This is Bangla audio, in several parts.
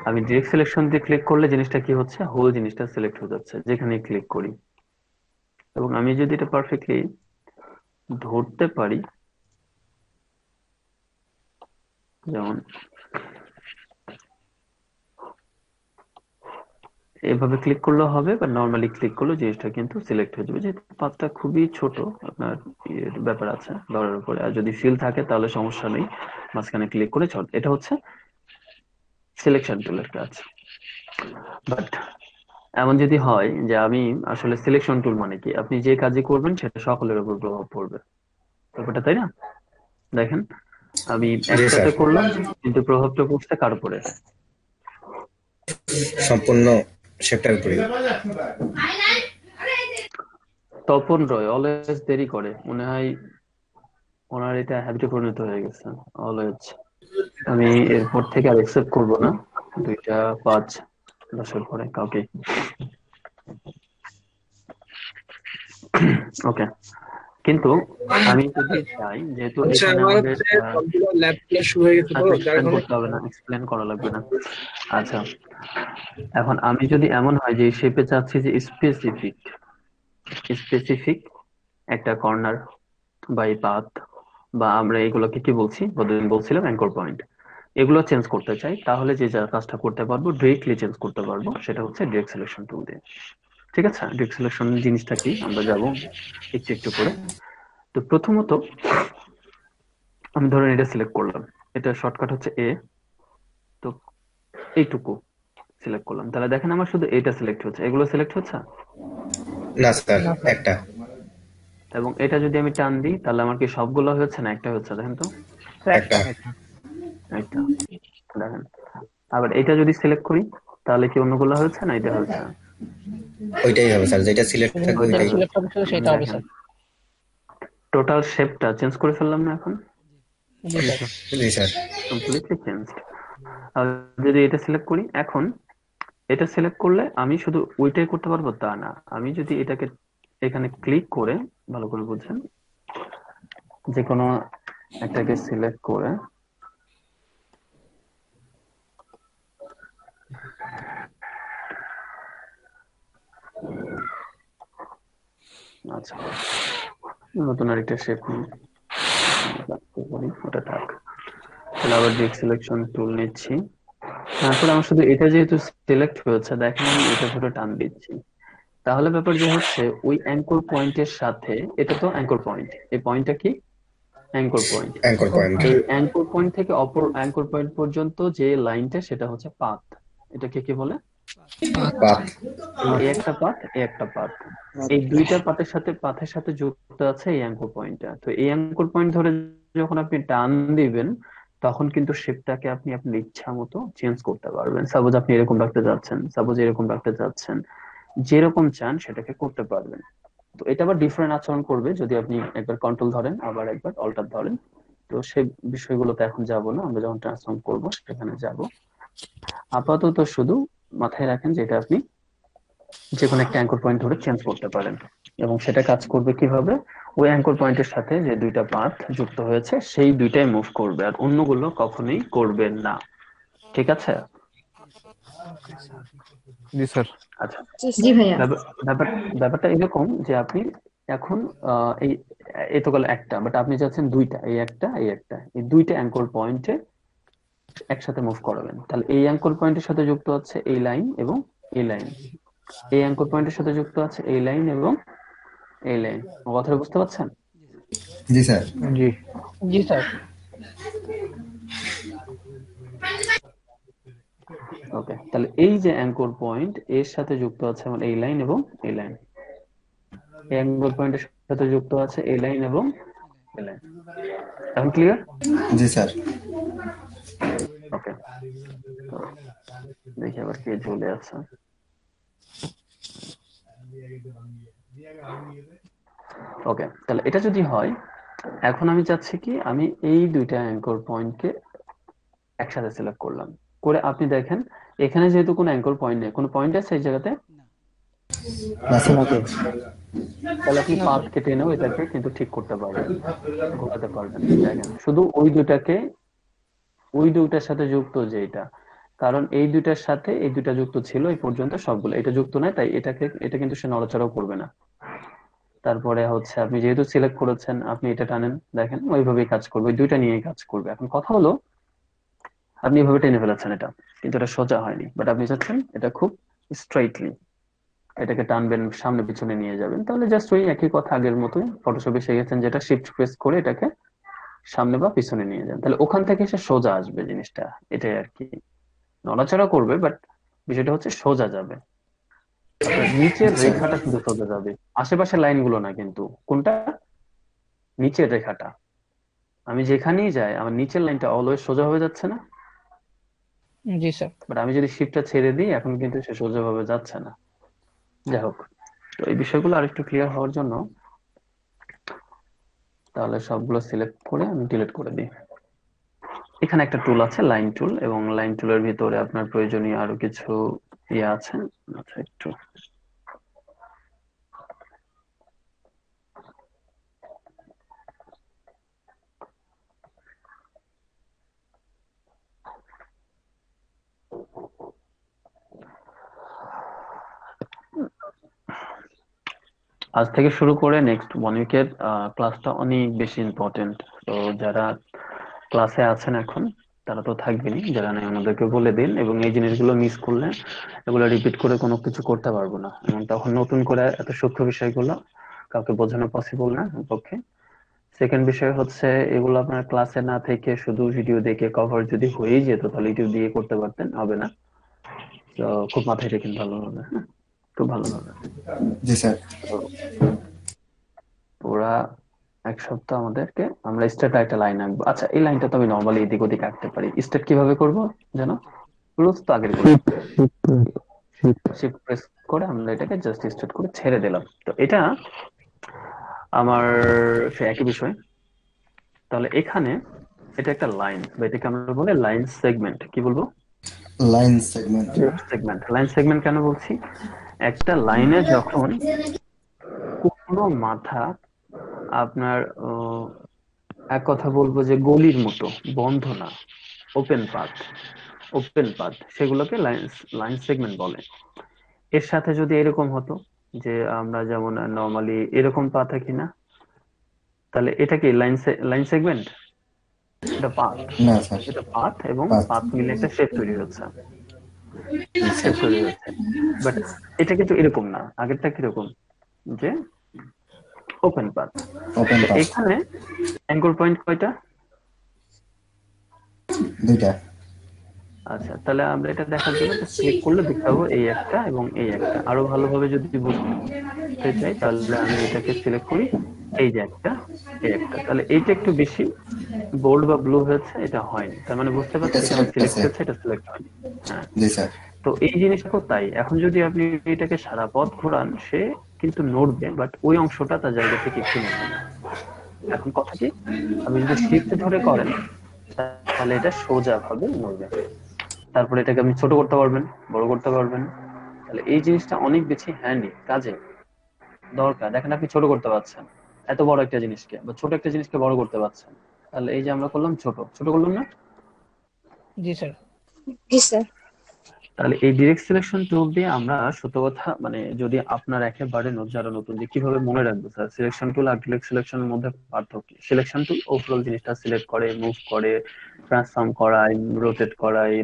আমি ডিরেক্ট সিলেকশন দিয়ে ক্লিক করলে জিনিসটা কি হচ্ছে, হোল জিনিসটা সিলেক্ট হয়ে যাচ্ছে যেখানে ক্লিক করি। এবং আমি যদি এটা পারফেক্টলি ধরতে পারি, যেমন এভাবে ক্লিক করলেও হবে, বা নর্মালি ক্লিক করলে জিনিসটা কিন্তু সিলেক্ট হয়ে যাবে। যেহেতু পাথটা খুবই ছোট, আপনার ব্যাপার আছে ধরার উপরে। আর যদি ফিল থাকে তাহলে সমস্যা নেই, মাঝখানে ক্লিক করে ছাড়। এটা হচ্ছে সিলেকশন টুলের কাজ। বাট এমন যদি হয় যে আমি আসলে সিলেকশন টুল মানে কি, আপনি যে কাজই করবেন সেটা সকলের উপর প্রভাব পড়বে, ব্যাপারটা তাই না? দেখেন, আমি জি স্যার। একসাথে করলাম, কিন্তু প্রভাবটা পড়ছে কার উপরে? সম্পূর্ণ সেটার উপরে। তপন রয় অলওয়েজ দেরি করে, মনে হয় ওনার এটা হ্যাবিটে পরিণত হয়ে গেছে, অলওয়েজ। আমি এরপর থেকে আর একসেপ্ট করবো না 2টা 5 10-এর পরে কাউকে। ওকে, কিন্তু আমি যদি চাই, যেহেতু আচ্ছা, এখানে আমার আমাদের হচ্ছে কম্পিউটার ল্যাব ক্লাস শুরু হয়ে গেছে তো, আচ্ছা, যার এক্সপ্লেন কারণে করতে হবে না, এক্সপ্লেন করা লাগবে না। আচ্ছা, এখন আমি যদি এমন হয় যে শেপে চাচ্ছি যে স্পেসিফিক স্পেসিফিক একটা কর্নার বাই পাথ, বা আমরা এগুলোকে কি বলছি, প্রতিদিন বলছিলাম অ্যাঙ্কর পয়েন্ট, এগুলো চেঞ্জ করতে চাই, তাহলে যে যা কাজটা করতে পারবো, ডিরেক্টলি চেঞ্জ করতে পারবো, সেটা হচ্ছে ডিরেক্ট সিলেকশন টুল দিয়ে। ঠিক আছে, ডিরেক্ট সিলেকশন জিনিসটা কি আমরা যাব একটু একটু করে। তো প্রথমত আমি ধরেন এটা সিলেক্ট করলাম, এটা শর্টকাট হচ্ছে এ। তো এইটুকু সিলেক্ট করলাম, তাহলে দেখেন আমার শুধু এটা সিলেক্ট হচ্ছে, এগুলো সিলেক্ট হচ্ছে। না স্যার, একটা। এবং এটা যদি আমি টান দিই তাহলে আমার কি সবগুলো হচ্ছে না একটা হচ্ছে, দেখেন তো। একটা। একটা, দেখেন। আবার এটা যদি সিলেক্ট করি তাহলে কি অন্যগুলো হচ্ছে না এটা হচ্ছে? ওইটাই হবে স্যার, যেটা সিলেক্ট থাকবে ওইটা যেটা ওইটাই। সিলেক্ট হবে শুধু সেটা হবে দেখেন, স্যার। টোটাল শেপটা চেঞ্জ করে ফেললাম না এখন, জি স্যার। জি স্যার। Completely change. আর যদি এটা সিলেক্ট করি এখন, এটা সিলেক্ট করলে আমি শুধু ওইটাই করতে পারবো তা না, আমি যদি এটাকে এখানে ক্লিক করে, ভালো করে বুঝছেন, যে কোনো একটাকে সিলেক্ট করে, আচ্ছা নতুন আরেকটা শেপ নিই, রাখতে পারি, ওটা থাক। তাহলে আবার ডিরেক্ট সিলেকশন টুল নিচ্ছি। তারপর আমার শুধু এটা যেহেতু সিলেক্ট হয়েছে, দেখেন আমি এটা ধরে টান দিচ্ছি, তাহলে ব্যাপার যে হচ্ছে ওই অ্যাঙ্কর পয়েন্টের সাথে, এটা তো অ্যাঙ্কর পয়েন্ট, এই পয়েন্টটা কি অ্যাঙ্কর পয়েন্ট, অ্যাঙ্কর পয়েন্ট। এই অ্যাঙ্কর পয়েন্ট থেকে অপর অ্যাঙ্কর পয়েন্ট পর্যন্ত যে লাইনটা, সেটা হচ্ছে পাথ। এটাকে কি বলে? পাত। এই একটা পাথ, এই একটা পাথ, এই দুইটা পাথের সাথে যুক্ত আছে এই অ্যাঙ্কর পয়েন্টটা। তো এই অ্যাঙ্কর পয়েন্ট ধরে যখন আপনি টান দিবেন, তখন কিন্তু শেপটাকে আপনি আপনার ইচ্ছা মতো চেঞ্জ করতে পারবেন। সাপোজ আপনি এরকম রাখতে যাচ্ছেন, সাপোজ এরকম রাখতে যাচ্ছেন, যেরকম চান সেটাকে করতে পারবেন। তো এটা আবার ডিফারেন্ট আচরণ করবে যদি আপনি একবার কন্ট্রোল ধরেন আবার একবার অল্টার ধরেন। তো সেই বিষয়গুলোতে এখন যাব না, আমরা যখন ট্রান্সফর্ম করব সেখানে যাব। আপাতত শুধু মাথায় রাখেন যে এটা আপনি যে কোনো একটা অ্যাঙ্কর পয়েন্ট ধরে চেঞ্জ করতে পারেন, এবং সেটা কাজ করবে কিভাবে, ওই অ্যাঙ্কর পয়েন্টের সাথে যে দুইটা পাথ যুক্ত হয়েছে সেই দুইটাই মুভ করবে, আর অন্যগুলো কখনোই করবে না। ঠিক আছে? জি স্যার। আচ্ছা, জি ভাইয়া। ব্যাপার ব্যাপার- ব্যাপারটা এরকম যে আপনি এখন এই এই তো গেল একটা, বাট আপনি চাচ্ছেন দুইটা, এই একটা এই একটা, এই দুইটা অ্যাঙ্কর পয়েন্টে একসাথে মুভ করাবেন। তাহলে এই অ্যাঙ্কর পয়েন্টের সাথে যুক্ত আছে এই লাইন এবং এই লাইন, এই অ্যাঙ্কর পয়েন্টের সাথে যুক্ত আছে এই লাইন এবং এই লাইন। কথাটা বুঝতে পারছেন? জি স্যার। জি। জি স্যার। ওকে, তাহলে এই যে অ্যাঙ্কর পয়েন্ট এর সাথে যুক্ত আছে আমার এই লাইন এবং এই লাইন, এই অ্যাঙ্কর পয়েন্টের সাথে যুক্ত আছে এই লাইন এবং এই লাইন। এখন ক্লিয়ার? জি স্যার। ওকে, তো দেখি আবার কে চলে আছে। ওকে, তাহলে এটা যদি হয়, এখন আমি চাচ্ছি কি, আমি এই দুইটা অ্যাঙ্কর পয়েন্টকে একসাথে সিলেক্ট করলাম, করে আপনি দেখেন এখানে যেহেতু কোনো অ্যাঙ্কর পয়েন্ট নেই, কোনো পয়েন্ট আছে এই জায়গাতে? না স্যার। তাহলে আপনি না পাথ স্যার। কেটে এনেও এটাকে কিন্তু ঠিক করতে পারবেন, ঘোরাতে পারবেন। দেখেন শুধু ওই দুটাকে ওই দুইটার সাথে যুক্ত যেটা, কারণ এই দুইটার সাথে এই দুইটা যুক্ত ছিল এই পর্যন্ত সবগুলো, এটা যুক্ত নাই, তাই এটা কিন্তু সে নড়াচড়াও করবে না। তারপরে হচ্ছে আপনি যেহেতু সিলেক্ট করেছেন, আপনি এটা টানেন, দেখেন ওইভাবেই কাজ করবে, ওই দুইটা নিয়েই কাজ করবে। এখন কথা হলো, আপনি এভাবে টেনে ফেলেছেন এটা, কিন্তু এটা সোজা হয়নি, বাট আপনি চাচ্ছেন এটা খুব স্ট্রাইটলি এটাকে টানবেন, সামনে পিছনে নিয়ে যাবেন, তাহলে জাস্ট ওই একই কথা আগের মতোই ফটোশপে শিখেছেন, যেটা শিফট প্রেস করে এটাকে সামনে বা পিছনে নিয়ে যান, তাহলে ওখান থেকে সে সোজা আসবে জিনিসটা। এটাই আর কি, নড়াচড়া করবে বাট বিষয়টা হচ্ছে সোজা যাবে। আপনার নিচের জি স্যার। রেখাটা শুধু সোজা যাবে, আশেপাশের লাইনগুলো না কিন্তু। কোনটা? নিচের রেখাটা। আমি যেখানেই যাই আমার নিচের লাইনটা অলওয়েজ সোজা হয়ে যাচ্ছে না, জি স্যার। বাট আমি যদি শিফটটা ছেড়ে দিই এখন কিন্তু সে সোজাভাবে যাচ্ছে না। যাই হোক, তো এই বিষয়গুলো আরেকটু ক্লিয়ার হওয়ার জন্য তাহলে সবগুলো সিলেক্ট করে আমি ডিলিট করে দিই। এখানে একটা টুল আছে লাইন টুল, এবং লাইন টুলের ভিতরে আপনার প্রয়োজনীয় আরো কিছু ইয়ে আছে। আচ্ছা, একটু আজ থেকে শুরু করে নেক্সট 1 উইকের ক্লাসটা অনেক বেশি ইম্পর্টেন্ট। তো যারা ক্লাসে আছেন এখন তারা তো থাকবেনই, যারা নেই আমাদেরকে বলে দিন, এবং এই জিনিসগুলো মিস করলে এগুলো রিপিট করে কোনো কিছু করতে পারবো না, এবং তখন নতুন করে এত সূক্ষ্ম বিষয়গুলো কাউকে বোঝানো পসিবল না আমার পক্ষে। সেকেন্ড বিষয় হচ্ছে, এগুলো আপনার ক্লাসে না থেকে শুধু ভিডিও দেখে কভার যদি হয়েই যেত তাহলে ইউটিউব দিয়ে করতে পারতেন, হবে না। তো খুব মাথায় রেখেন ভালোভাবে, হ্যাঁ, খুব ভালোভাবে। জি স্যার। তো পুরা 1 সপ্তাহ আমাদেরকে, আমরা স্টেট একটা লাইন আঁকবো। আচ্ছা, এই লাইনটা তো আমি নর্মালি এদিক ওদিক আঁকতে পারি, স্টেট কিভাবে করব জানো? রুলস তো আগের গুলো, শিফট প্রেস করে আমরা এটাকে জাস্ট স্টেট করে ছেড়ে দিলাম। তো এটা আমার সে একই বিষয়। তাহলে এখানে এটা একটা লাইন, বা এটাকে আমরা বলে লাইন সেগমেন্ট। কি বলবো? Line segment. Segment. Line segment কেন বলছি? একটা লাইনে যখন কোনো মাথা আপনার এক কথা বলবো যে গলির মতো, বন্ধ না, ওপেন পাথ, ওপেন পাথ, সেগুলোকে লাইন লাইন সেগমেন্ট বলে। এর সাথে যদি এরকম হতো যে আমরা যেমন নর্মালি এরকম পা থাকি না, তাহলে এটা কি লাইন সেগমেন্ট? এটা পাথ, না স্যার। এটা পাথ এবং পাঁচ। পাথ মিলে একটা শেপ তৈরি হচ্ছে, জি শেপ স্যার। তৈরি হচ্ছে। বাট এটা কিন্তু এরকম না, আগেরটা কিরকম, যে ওপেন পাথ। ওপেন তো পাথ। এখানে অ্যাঙ্কর পয়েন্ট কয়টা? দুইটা। আচ্ছা, তাহলে আমরা এটা দেখার জন্য সিলেক্ট করলে দেখতে পাবো এই একটা এবং এই একটা। আরো ভালোভাবে যদি বুঝতে চাই তাহলে আমি এটাকে সিলেক্ট করি, এই যে একটা, এই একটা। তাহলে এইটা একটু বেশি বোল্ড বা ব্লু হয়েছে, এটা হয়নি, তার মানে বুঝতে এটা পারছেন এখানে সিলেক্ট সিলেক্ট আছে। হয়েছে, এটা সিলেক্ট হয়নি। হ্যাঁ, জি স্যার। তো এই জিনিসটাও তাই। এখন যদি আপনি এটাকে সারা পথ ঘোরান সে কিন্তু নড়বে, বাট ওই অংশটা তার জায়গা থেকে একটু নড়বে না। এখন কথা কি, আপনি যদি শিফট ধরে করেন তাহলে এটা সোজা ভাবে নড়বে। তারপরে এটাকে আপনি ছোট করতে পারবেন, বড় করতে পারবেন। তাহলে এই জিনিসটা অনেক বেশি হ্যান্ডি, কাজে দরকার। দেখেন আপনি ছোট করতে পারছেন এত বড় একটা জিনিসকে, বা ছোট একটা জিনিসকে বড় করতে পারছেন, তাহলে এই যে আমরা করলাম ছোট, ছোট করলাম না? জি স্যার। জি স্যার। তাহলে এই ডিরেক্ট সিলেকশন টুল দিয়ে আমরা, সত্য কথা মানে, যদি আপনার একেবারে যারা নতুন, যে কিভাবে মনে রাখবো স্যার সিলেকশন টুল আর ডিরেক্ট সিলেকশনের মধ্যে পার্থক্য? সিলেকশন টুল ওভারঅল জিনিসটা সিলেক্ট করে, মুভ করে, ট্রান্সফর্ম করায়, রোটেট করায়,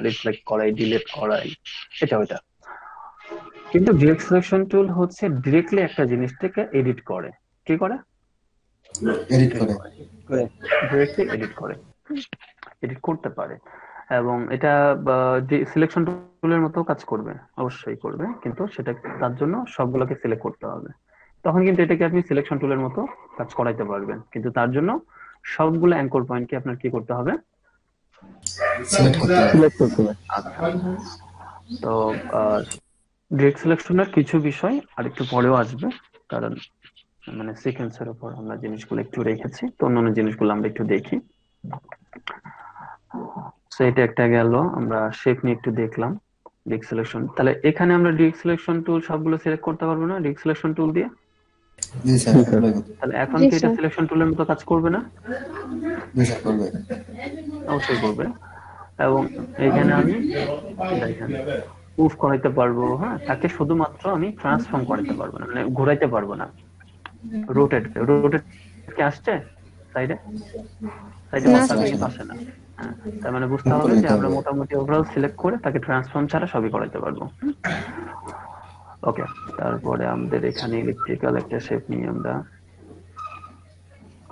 রিফ্লেক্ট করায়, ডিলিট করায়, এটা ওইটা। কিন্তু ডিরেক্ট সিলেকশন টুল হচ্ছে ডিরেক্টলি একটা জিনিসটাকে এডিট করে। কি করে? এডিট এডিট করে। করে, ডিরেক্টলি এডিট করে, এডিট করতে পারে। এবং এটা সিলেকশন টুলের মতো কাজ করবে, অবশ্যই করবে, কিন্তু সেটা তার জন্য সবগুলোকে সিলেক্ট করতে হবে। তখন কিন্তু এটাকে আপনি সিলেকশন টুলের মতো কাজ করাইতে পারবেন, কিন্তু তার জন্য সবগুলো অ্যাঙ্কর পয়েন্টকে আপনার কি করতে হবে? সিলেক্ট করতে হবে। সিলেক্ট করতে হবে। আচ্ছা, তো ডিরেক্ট সিলেকশনের কিছু বিষয় আর একটু পরেও আসবে, কারণ মানে সিকোয়েন্সের উপর আমরা জিনিসগুলো একটু রেখেছি, তো অন্যান্য জিনিসগুলো আমরা একটু দেখি। তো এটা একটা গেল, আমরা শেপ নিয়ে একটু দেখলাম। ডিরেক্ট সিলেকশন, তাহলে এখানে আমরা ডিরেক্ট সিলেকশন টুল সবগুলো সিলেক্ট করতে পারবো না ডিরেক্ট সিলেকশন টুল দিয়ে? জি স্যার, অ্যাপ্লাই করতে। তাহলে এখন জি কি এটা স্যার। সিলেকশন টুলের মতো কাজ করবে না? জি স্যার, করবে। অবশ্যই করবে। এবং এখানে আমি দেখেন মুভ করাইতে পারবো, হ্যাঁ, তাকে শুধুমাত্র আমি ট্রান্সফর্ম করাইতে পারবো না, মানে ঘোরাইতে পারবো না। রোটেট রোটেট কি আসছে সাইডে? সাইডে না আসে স্যার। আসে না, আসে না। হ্যাঁ, তার মানে বুঝতে উপরে হবে যে নিতে আমরা হবে। মোটামুটি ওভারঅল সিলেক্ট করে তাকে ট্রান্সফর্ম ছাড়া সবই করাইতে পারবো। ওকে, তারপরে আমাদের এখানে ইলেকট্রিক্যাল একটা শেপ নিই আমরা।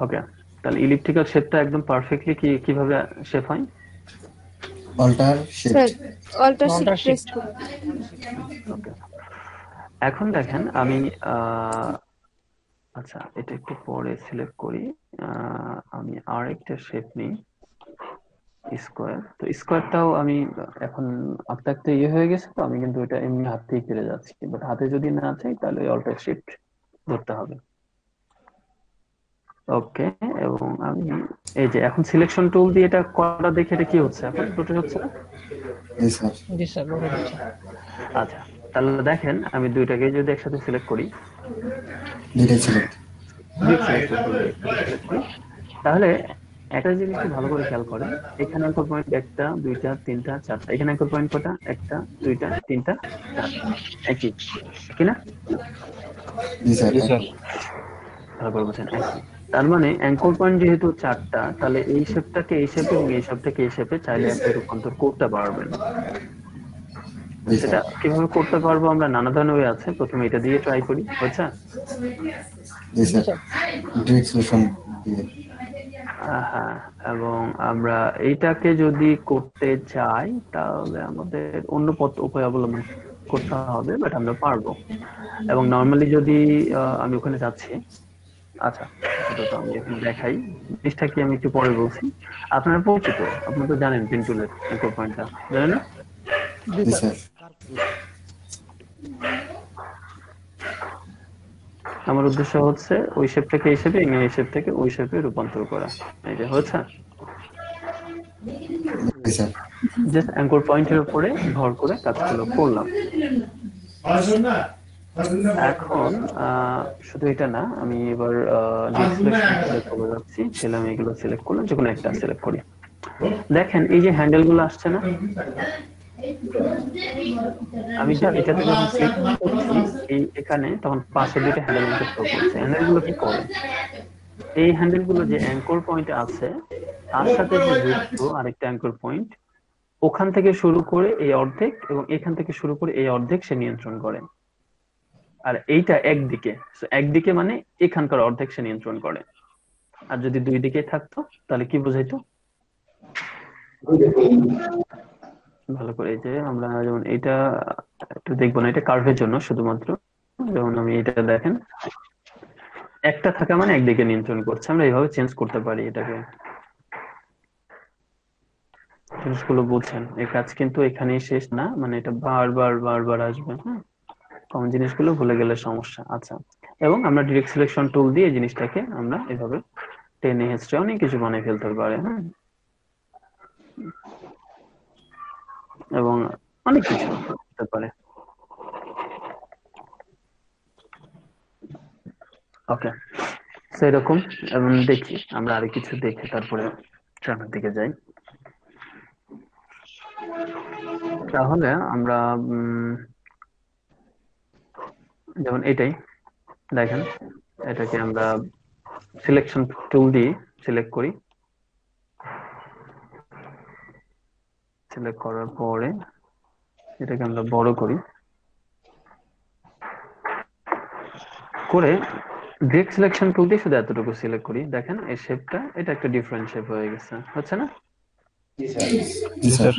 ওকে, তাহলে ইলেকট্রিক্যাল শেপটা একদম পারফেক্টলি কিভাবে শেপ হয়? Alt shift. Sir alt shift alt press shift. করুন। ওকে, এখন দেখেন আমি আচ্ছা এটা একটু পরে সিলেক্ট করি। আমি আর একটা শেপ নিই, স্কোয়ার। তো স্কোয়ারটাও আমি এখন আঁকতে আঁকতে ইয়ে হয়ে গেছে, তো আমি কিন্তু এটা এমনি হাতেই ফিরে যাচ্ছি, বাট হাতে যদি না চাই তাহলে অল্টার শিফট ধরতে হবে। ওকে, এবং আমি এই যে এখন সিলেকশন টুল দিয়ে এটা করা দেখে এটা কি হচ্ছে, এখন রোটেট হচ্ছে না? জি স্যার। জি স্যার, রোটেট হচ্ছে। আচ্ছা, তাহলে দেখেন আমি দুইটাকে যদি একসাথে সিলেক্ট করি, দুইটাই সিলেক্ট। ডিরেক্ট সিলেকশন টুল দিয়ে একসাথে সিলেক্ট করি, তাহলে একটা জিনিস একটু ভালো করে খেয়াল করেন। এখানে অ্যাঙ্কর পয়েন্ট একটা, দুইটা, তিনটা, চারটা। এখানে অ্যাঙ্কর পয়েন্ট কটা? একটা, দুইটা, তিনটা, চারটা। একই, একই না? জি স্যার একই। ভালো করে বলছেন, একই। তার মানে অ্যাঙ্কর পয়েন্ট যেহেতু চারটা, তাহলে এই শেপটাকে এই শেপে এবং এই শেপটাকে এই শেপে চাইলে আপনি রূপান্তর করতে পারবেন। জি সেটা স্যার। কিভাবে করতে পারবো আমরা নানা ধরনের ওয়ে আছে। প্রথমে এটা দিয়ে ট্রাই করি, হয়েছে? জি জি স্যার। স্যার। ডিরেক্ট সলিউশন দিয়ে। হ্যাঁ, এবং আমরা এইটাকে যদি করতে চাই তাহলে আমাদের অন্য পথ উপায় অবলম্বন করতে হবে, বাট আমরা পারবো। এবং নর্মালি যদি আমি ওখানে যাচ্ছি, আচ্ছা আপাতত আমি এখন দেখাই জিনিসটা কি, আমি একটু পরে বলছি। আপনারা পরিচিত, আপনি তো জানেন পিন টুলের অ্যাঙ্কর পয়েন্টটা, জানেন না? জি জি স্যার। স্যার। আমার উদ্দেশ্য হচ্ছে ওই শেপটাকে এই শেপে এবং এই শেপ থেকে ওই শেপে রূপান্তর করা। এই যে হয়েছে, জি স্যার। জাস্ট অ্যাঙ্কর পয়েন্টের উপরে ভর করে কাজগুলো করলাম। এখন শুধু এটা না, আমি এবার সিলেকশন টুলে চলে যাচ্ছি, তাহলে আমি এগুলো সিলেক্ট করলাম, যে কোনো একটা সিলেক্ট করি। দেখেন এই যে হ্যান্ডেল গুলো আসছে না, আমি এটাতে যখন ক্লিক করছি এই এখানে, তখন পাশে দুইটা হ্যান্ডেল আমাকে শো করছে। হ্যান্ডেল গুলো কি করে? এই হ্যান্ডেল গুলো যে অ্যাঙ্কর পয়েন্ট আছে তার সাথে যে যুক্ত আরেকটা অ্যাঙ্কর পয়েন্ট, ওখান থেকে শুরু করে এই অর্ধেক এবং এখান থেকে শুরু করে এই অর্ধেক সে নিয়ন্ত্রণ করে। আর এইটা একদিকে, একদিকে মানে এখানকার অর্ধেক সে নিয়ন্ত্রণ করে। আর যদি দুই দিকে থাকতো তাহলে কি বোঝাইতো? ভালো করে, এই যে আমরা যেমন এটা একটু দেখবো না, এটা কার্ভের জন্য শুধুমাত্র। যেমন আমি এটা দেখেন, একটা থাকা মানে একদিকে নিয়ন্ত্রণ করছে, আমরা এইভাবে চেঞ্জ করতে পারি এটাকে। জিনিসগুলো বুঝছেন, এই কাজ কিন্তু এখানেই শেষ না, মানে এটা বারবার বারবার আসবে। হ্যাঁ, কমন জিনিসগুলো ভুলে গেলে সমস্যা। আচ্ছা, এবং আমরা ডিরেক্ট সিলেকশন টুল দিয়ে এই জিনিসটাকে আমরা এভাবে টেনে হেঁচড়ে অনেক কিছু বানিয়ে ফেলতে পারি। হ্যাঁ, এবং অনেক কিছু হতে পারে। ওকে, সেরকম। এবং দেখি আমরা আরো কিছু দেখে তারপরে সামনের দিকে যাই। তাহলে আমরা যেমন এটাই দেখেন, এটাকে আমরা সিলেকশন টুল দিয়ে সিলেক্ট করি। সিলেক্ট করার পরে এটাকে আমরা বড় করি, করে ডিরেক্ট সিলেকশন টুল দিয়ে শুধু এতটুকু সিলেক্ট করি। দেখেন এই শেপটা, এটা একটা ডিফারেন্ট শেপ হয়ে গেছে, হচ্ছে না? জি স্যার।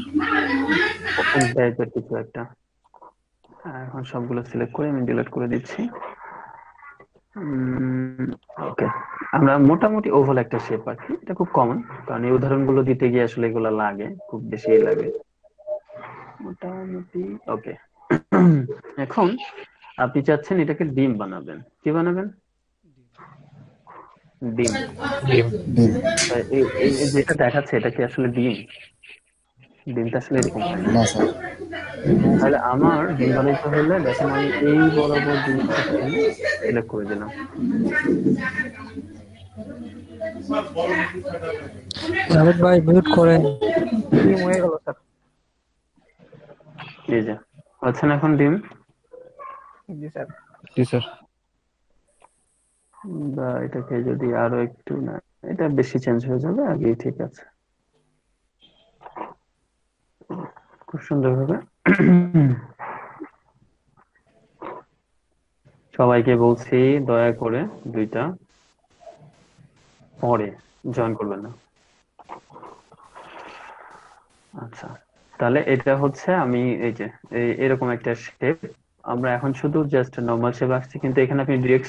ওপেন টাইপের কিছু একটা। এখন সবগুলো সিলেক্ট করে আমি ডিলিট করে দিচ্ছি। ওকে, আমরা মোটামুটি ওভাল একটা শেপ আঁকি, এটা খুব কমন, কারণ এই উদাহরণগুলো দিতে গিয়ে আসলে এগুলো লাগে, খুব বেশি লাগে মোটামুটি। ওকে, এখন আপনি চাচ্ছেন এটাকে ডিম বানাবেন, কি বানাবেন? ডিম। ডিম। ডিম। এই যেটা দেখাচ্ছে এটা কি আসলে ডিম? ডিমটা আসলে এরকম হয় না। না স্যার। তাহলে আমার ডিম বানাইতে হলে দেখেন আমি এই বরাবর জিনিসটা টেনে সিলেক্ট করে দিলাম। জাভেদ ভাই মিউট করেন। ডিম হয়ে গেল স্যার। এই যে হচ্ছে না এখন ডিম, জি স্যার। জি স্যার। বা এটাকে যদি আরো একটু, না এটা বেশি চেঞ্জ হয়ে যাবে, আগেই ঠিক আছে। খুব সুন্দর ভাবে সবাইকে বলছি দয়া করে দুইটা পরে জয়েন করবেন না। আচ্ছা, তাহলে এটা হচ্ছে আমি এই যে এরকম একটা শেপ, আমরা এখন শুধু জাস্ট নর্মাল শেপ আসছি, কিন্তু এখানে আপনি ডিরেক্ট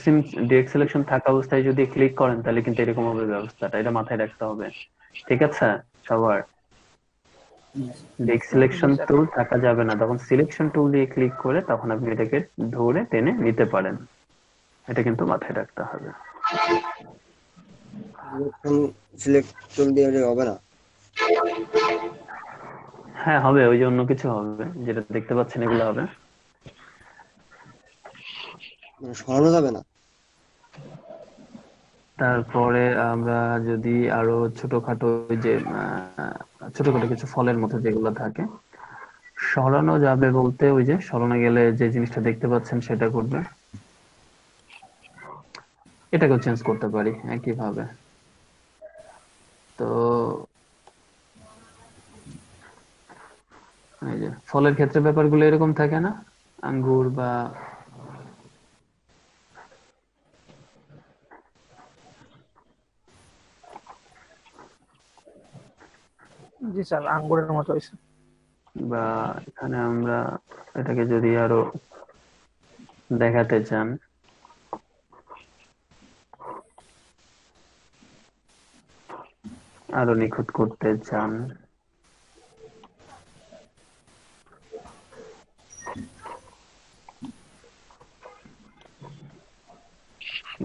সিলেকশন থাকা অবস্থায় যদি ক্লিক করেন তাহলে কিন্তু এরকম হবে ব্যবস্থাটা, এটা মাথায় রাখতে হবে। ঠিক আছে সবার? ডিরেক্ট জি সিলেকশন স্যার। টুল থাকা যাবে না, তখন সিলেকশন টুল দিয়ে ক্লিক করে তখন আপনি এটাকে ধরে টেনে নিতে পারেন, এটা কিন্তু মাথায় রাখতে হবে। সিলেক্ট টুল দিয়ে হবে না? হ্যাঁ হবে, ওই যে অন্য কিছু হবে, যেটা দেখতে পাচ্ছেন এগুলো হবে। মানে সরানো যাবে না? তারপরে আমরা যদি আরো ছোটখাটো ওই যে ছোটখাটো কিছু ফলের মতো যেগুলো থাকে সরানো যাবে বলতে, ওই যে সরানো গেলে যে জিনিসটা দেখতে পাচ্ছেন সেটা করবে, এটাকেও চেঞ্জ করতে পারি একই ভাবে। তো এই যে ফলের ক্ষেত্রে ব্যাপারগুলো এরকম থাকে না, আঙ্গুর বা জি স্যার, আঙ্গুরের মতো হয়েছে। বা এখানে আমরা এটাকে যদি আরো দেখাতে চান, আরো নিখুঁত করতে চান,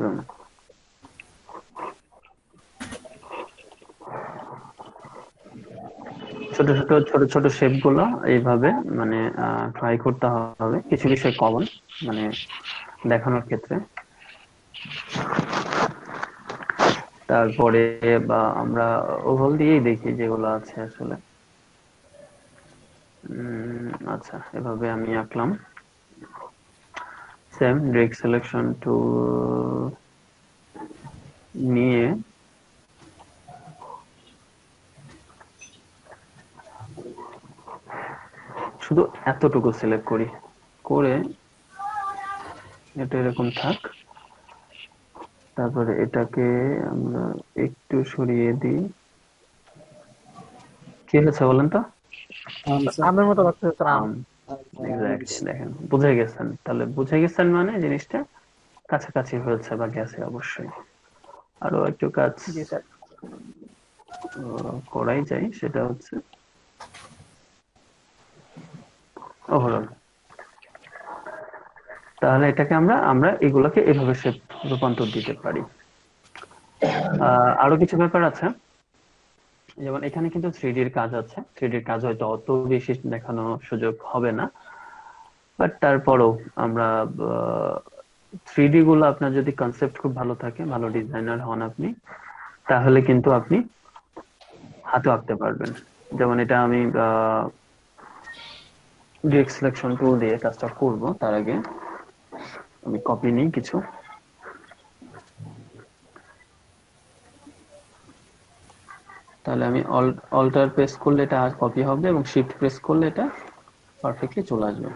উম, ছোট ছোট ছোট ছোট শেপ গুলো এইভাবে মানে ট্রাই করতে হবে, কিছু বিষয় কমন মানে দেখানোর ক্ষেত্রে। তারপরে বা আমরা ওভাল দিয়েই দেখি যেগুলো আছে আসলে। আচ্ছা, এভাবে আমি আঁকলাম, সেম ডিরেক্ট সিলেকশন টুল নিয়ে শুধু এতটুকু সিলেক্ট করি, করে এটা এরকম থাক, তারপরে এটাকে আমরা একটু সরিয়ে দিই। কি হয়েছে বলেন তো? আমের মতো লাগতেছে স্যার, আম। আম, এক্স্যাক্টলি, দেখেন বুঝে গেছেন, তাহলে বুঝে গেছেন মানে জিনিসটা কাছাকাছি হয়েছে বা গেছে অবশ্যই। আরো একটু কাজ জি স্যার। করাই যায়, সেটা হচ্ছে ওভারঅল। তাহলে এটাকে আমরা আমরা এগুলোকে এভাবে শেপ রূপান্তর দিতে পারি। আরো কিছু ব্যাপার আছে, যেমন এখানে কিন্তু থ্রিডি এর কাজ আছে, থ্রিডি এর কাজ হয়তো অত বেশি দেখানো সুযোগ হবে না, বাট তারপরেও আমরা থ্রিডি গুলো, আপনার যদি কনসেপ্ট খুব ভালো থাকে, ভালো ডিজাইনার হন আপনি, তাহলে কিন্তু আপনি হাতে আঁকতে পারবেন। যেমন এটা আমি ডিরেক্ট সিলেকশন টুল দিয়ে কাজটা করব, তার আগে আমি কপি নিই কিছু। তাহলে আমি অল্টার প্রেস করলে এটা আর কপি হবে, এবং শিফট প্রেস করলে এটা পারফেক্টলি চলে আসবে।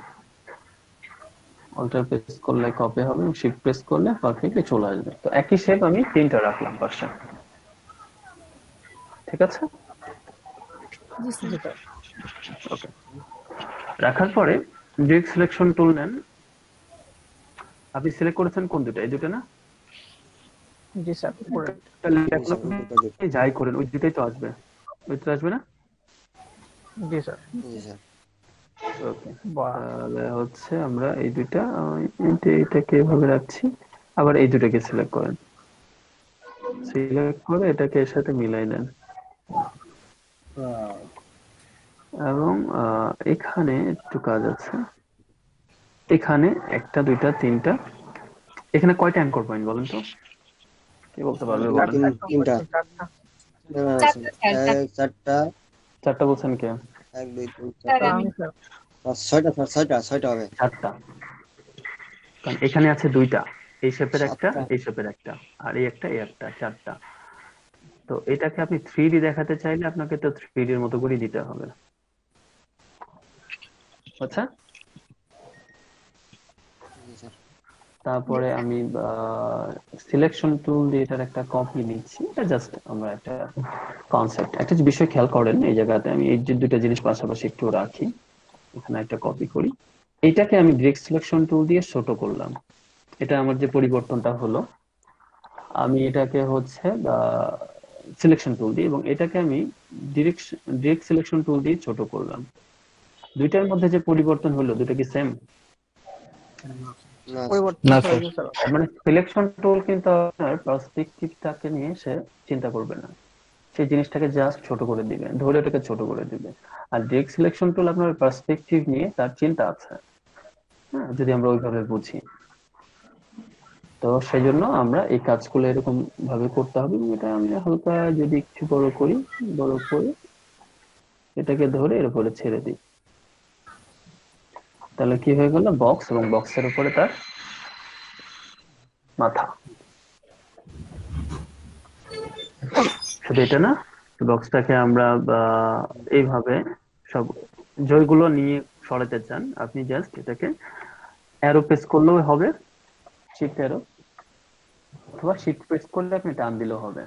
অল্টার প্রেস করলে কপি হবে এবং শিফট প্রেস করলে পারফেক্টলি চলে আসবে। তো একই শেপ আমি তিনটা রাখলাম পাশে, ঠিক আছে? জি স্যার। ওকে, রাখার পরে ডিরেক্ট সিলেকশন টুল নেন, আপনি সিলেক্ট করেছেন কোন দুটো? এই দুটো না? জি স্যার, উপরে। তাহলে জি এখন স্যার, আপনি যাই করেন ওই দুটোই তো আসবে, ওই দুটো আসবে না? জি স্যার। জি স্যার। ওকে, বাহ। তাহলে হচ্ছে আমরা এই দুইটা এটাকে এভাবে রাখছি, আবার এই দুটোকে সিলেক্ট করেন, সিলেক্ট করে এটাকে এর সাথে মিলাই দেন, এবং এখানে একটু কাজ আছে, এখানে একটা দুইটা তিনটা, এখানে কয়টা অ্যাঙ্কর পয়েন্ট বলেন তো? কি বলতে পারবে দুই, বলেন? তিনটা। চারটা। না, না, চারটা স্যার, চারটা। চারটা বলছেন কে? 1 2 3 4 স্যার 5 আমি। আমি স্যার। 6টা স্যার, 6টা হবে। চারটা, কারণ এখানে আছে দুইটা, এই শেপের একটা, 7টা। এই শেপের একটা, আর এই একটা, এই একটা, চারটা। তো এটাকে আপনি 3D দেখাতে চাইলে আপনাকে তো 3D এর মতো করে দিতে হবে। আচ্ছা, জি স্যার। তারপরে আমি সিলেকশন টুল দিয়ে এটার একটা কপি নিচ্ছি। এটা জাস্ট আমরা একটা কনসেপ্ট, একটা বিষয় খেয়াল করেন এই জায়গাতে আমি এই যে দুইটা জিনিস পাশাপাশি একটু রাখি, এখানে একটা কপি করি। এইটাকে আমি ডিরেক্ট সিলেকশন টুল দিয়ে ছোট করলাম। এটা আমার যে পরিবর্তনটা হলো, আমি এটাকে হচ্ছে সিলেকশন টুল দিয়ে, এবং এটাকে আমি ডিরেক্ট ডিরেক্ট সিলেকশন টুল দিয়ে ছোট করলাম। দুইটার মধ্যে যে পরিবর্তন হলো, দুটো কি সেম? না পরিবর্তন স্যার। হয়েছে স্যার। তার মানে সিলেকশন টুল কিন্তু আপনার পার্সপেক্টিভটাকে নিয়ে সে চিন্তা করবে না, সেই জিনিসটাকে জাস্ট ছোট করে দিবে, ধরে এটাকে ছোট করে দিবে। আর ডিরেক্ট সিলেকশন টুল আপনার পার্সপেক্টিভ নিয়ে তার চিন্তা আছে, হ্যাঁ, যদি আমরা ওইভাবে বুঝি। তো সেই জন্য আমরা এই কাজগুলো এরকম ভাবে করতে হবে। এবং এটা আমি হালকা যদি একটু বড় করি, বড় করে এটাকে ধরে এর উপরে ছেড়ে দিই, তাহলে কি হয়ে গেল? বক্স, এবং বক্সের উপরে তার মাথা। শুধু এটা না, বক্সটাকে আমরা এইভাবে সব জয়গুলো নিয়ে সরাতে চান, আপনি জাস্ট এটাকে অ্যারো প্রেস করলেও হবে, শিফট অ্যারো, অথবা শিফট প্রেস করলে আপনি টান দিলেও হবে।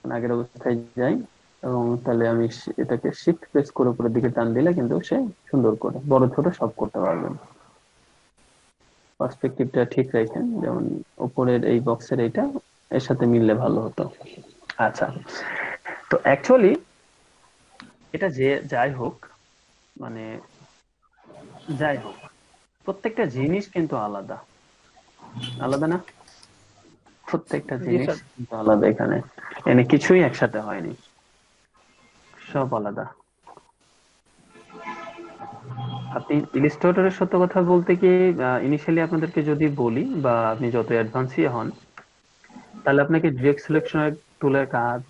আগের অবস্থায় যাই, এবং তাহলে আমি এটাকে শিফট প্রেস করে উপরের দিকে টান দিলে কিন্তু সে সুন্দর করে বড় ছোট সব করতে পারবেন। পার্সপেক্টিভটা ঠিক রাখেন, যেমন উপরের এই বক্সের এইটা এর সাথে মিললে ভালো হতো। আচ্ছা, তো অ্যাকচুয়ালি এটা যে যাই হোক, মানে যাই হোক, প্রত্যেকটা জিনিস কিন্তু আলাদা, আলাদা না? প্রত্যেকটা জি জিনিস স্যার। কিন্তু আলাদা, এখানে এনে কিছুই একসাথে হয়নি, সব আলাদা। আপনি ইলিস্ট্রেটরের সত্য কথা বলতে কি, ইনিশিয়ালি আপনাদেরকে যদি বলি, বা আপনি যত অ্যাডভান্সই হন, তাহলে আপনাকে ডিরেক্ট সিলেকশনের টুলের কাজ,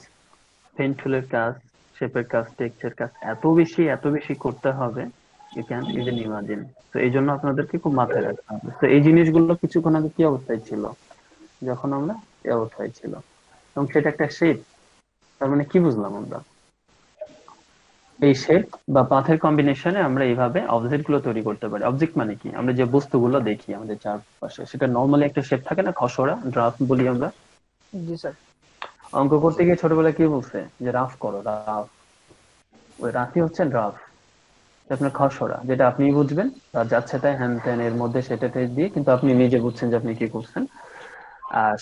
পেন টুলের কাজ, শেপের কাজ, টেক্সচার কাজ এত বেশি করতে হবে, ইউ ক্যান্ট ইভেন ইমাজিন। তো এই জন্য আপনাদেরকে খুব মাথায় রাখতে হবে। তো এই জিনিসগুলো কিছুক্ষণ আগে কি অবস্থায় ছিল? যখন আমরা এই অবস্থায় ছিল, এবং সেটা একটা শেপ। তার মানে কি বুঝলাম আমরা? এই শেপ বা পাথের কম্বিনেশনে আমরা এইভাবে অবজেক্ট গুলো তৈরি করতে পারি। অবজেক্ট মানে কি? আমরা যে বস্তুগুলো দেখি আমাদের চারপাশে, সেটা নর্মালি একটা শেপ থাকে না, খসড়া, ড্রাফট বলি আমরা। জি স্যার। অঙ্ক করতে গিয়ে ছোটবেলায় কি বলছে যে রাফ করো, রাফ। ওই রাফই হচ্ছে ড্রাফট, আপনার খসড়া, যেটা আপনি বুঝবেন আর যাচ্ছে তাই হ্যান ত্যান এর মধ্যে সেটা টেস্ট দিয়ে, কিন্তু আপনি নিজে বুঝছেন যে আপনি কি করছেন। আর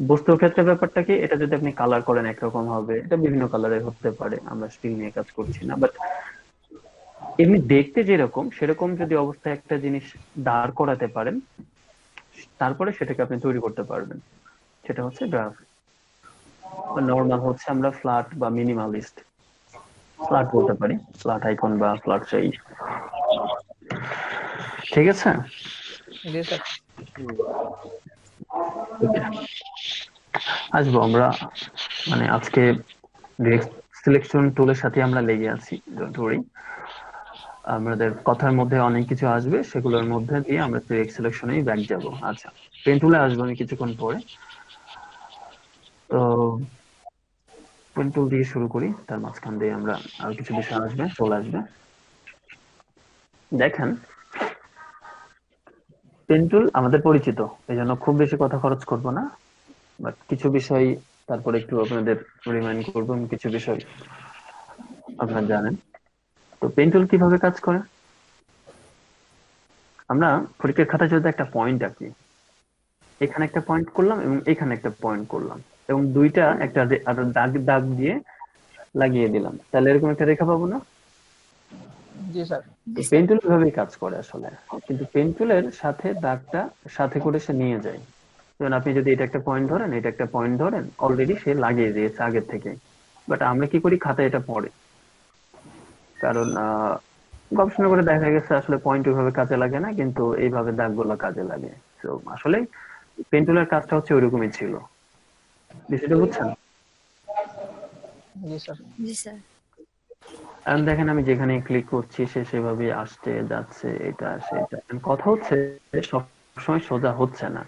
বস্তুর ক্ষেত্রে ব্যাপারটা কি, এটা যদি আপনি কালার করেন একরকম হবে, এটা বিভিন্ন কালারের হতে পারে, আমরা স্টিল নিয়ে কাজ করছি না, বাট এমনি দেখতে যেরকম সেরকম যদি অবস্থায় একটা জিনিস দাঁড় করাতে পারেন, তারপরে সেটাকে আপনি তৈরি করতে পারবেন, সেটা হচ্ছে গ্রাফ। নর্মাল হচ্ছে আমরা ফ্ল্যাট বা মিনিমালিস্ট, ফ্ল্যাট বলতে পারি, ফ্ল্যাট আইকন বা ফ্ল্যাট সেই। ঠিক আছে, জি স্যার। আসবো আমরা, মানে আজকে সিলেকশন টুলের সাথে আমরা লেগে আছি, ডোন্ট ওয়ারি। আমাদের কথার মধ্যে অনেক কিছু আসবে, সেগুলোর মধ্যে দিয়ে আমরা ডিরেক্ট সিলেকশনেই ব্যাক যাব। আচ্ছা, পেন টুলে আসবো আমি কিছুক্ষণ পরে। তো পেন টুল দিয়ে শুরু করি, তার মাঝখান দিয়ে আমরা আরো কিছু বিষয় আসবে, চলে আসবে। দেখেন, পেন টুল আমাদের পরিচিত, এই জন্য খুব বেশি কথা খরচ করব না, বাট কিছু বিষয় তারপরে একটু আপনাদের রিমাইন্ড করবো, এবং কিছু বিষয় আপনারা জানেন। তো পেন টুল কিভাবে কাজ করে? আমরা পরীক্ষার খাতায় যদি একটা পয়েন্ট আঁকি, এখানে একটা পয়েন্ট করলাম এবং এখানে একটা পয়েন্ট করলাম, এবং দুইটা একটা দাগ দাগ দিয়ে লাগিয়ে দিলাম, তাহলে এরকম একটা রেখা পাবো না? জি স্যার। পেন টুল এভাবেই কাজ করে আসলে, কিন্তু পেন টুলের সাথে দাগটা সাথে করে সে নিয়ে যায়। যেমন আপনি যদি এটা একটা পয়েন্ট ধরেন, এটা একটা পয়েন্ট ধরেন, অলরেডি সে লাগিয়ে দিয়েছে আগের থেকে। বাট আমরা কি করি, খাতায় এটা পড়ে, কারণ গবেষণা করে দেখা গেছে আসলে পয়েন্ট ওইভাবে কাজে লাগে না, কিন্তু এইভাবে দাগগুলো কাজে লাগে। তো আসলে পেন টুলের কাজটা হচ্ছে ওইরকমই ছিল। বিষয়টা বুঝছেন? জি স্যার। জি স্যার। এখন দেখেন আমি যেখানে ক্লিক করছি সে সেভাবেই আসছে যাচ্ছে, এটা সেটা। কথা হচ্ছে সবসময় সোজা হচ্ছে না,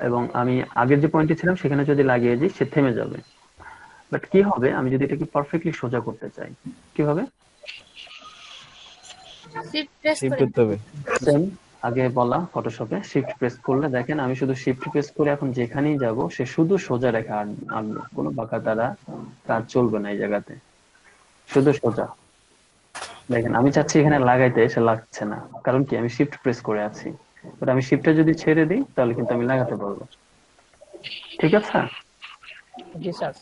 এবং আমি আগের যে পয়েন্টে ছিলাম সেখানে যদি লাগিয়ে দিই সে থেমে যাবে। বাট কি হবে আমি যদি এটাকে পারফেক্টলি সোজা করতে চাই, কি হবে? শিফট প্রেস শিফট করে করতে হবে। সেম আগে বলা ফটোশপে শিফট প্রেস করলে দেখেন আমি শুধু শিফট প্রেস করে এখন যেখানেই যাব সে শুধু সোজা রেখা আনবে, কোনো বাঁকা তারা কাজ চলবে না এই জায়গাতে, শুধু সোজা। দেখেন আমি চাচ্ছি এখানে লাগাইতে, সে লাগছে না, কারণ কি আমি শিফট প্রেস করে আছি। বাট আমি শিফটটা যদি ছেড়ে দিই তাহলে কিন্তু আমি লাগাতে পারবো। ঠিক আছে? জি স্যার।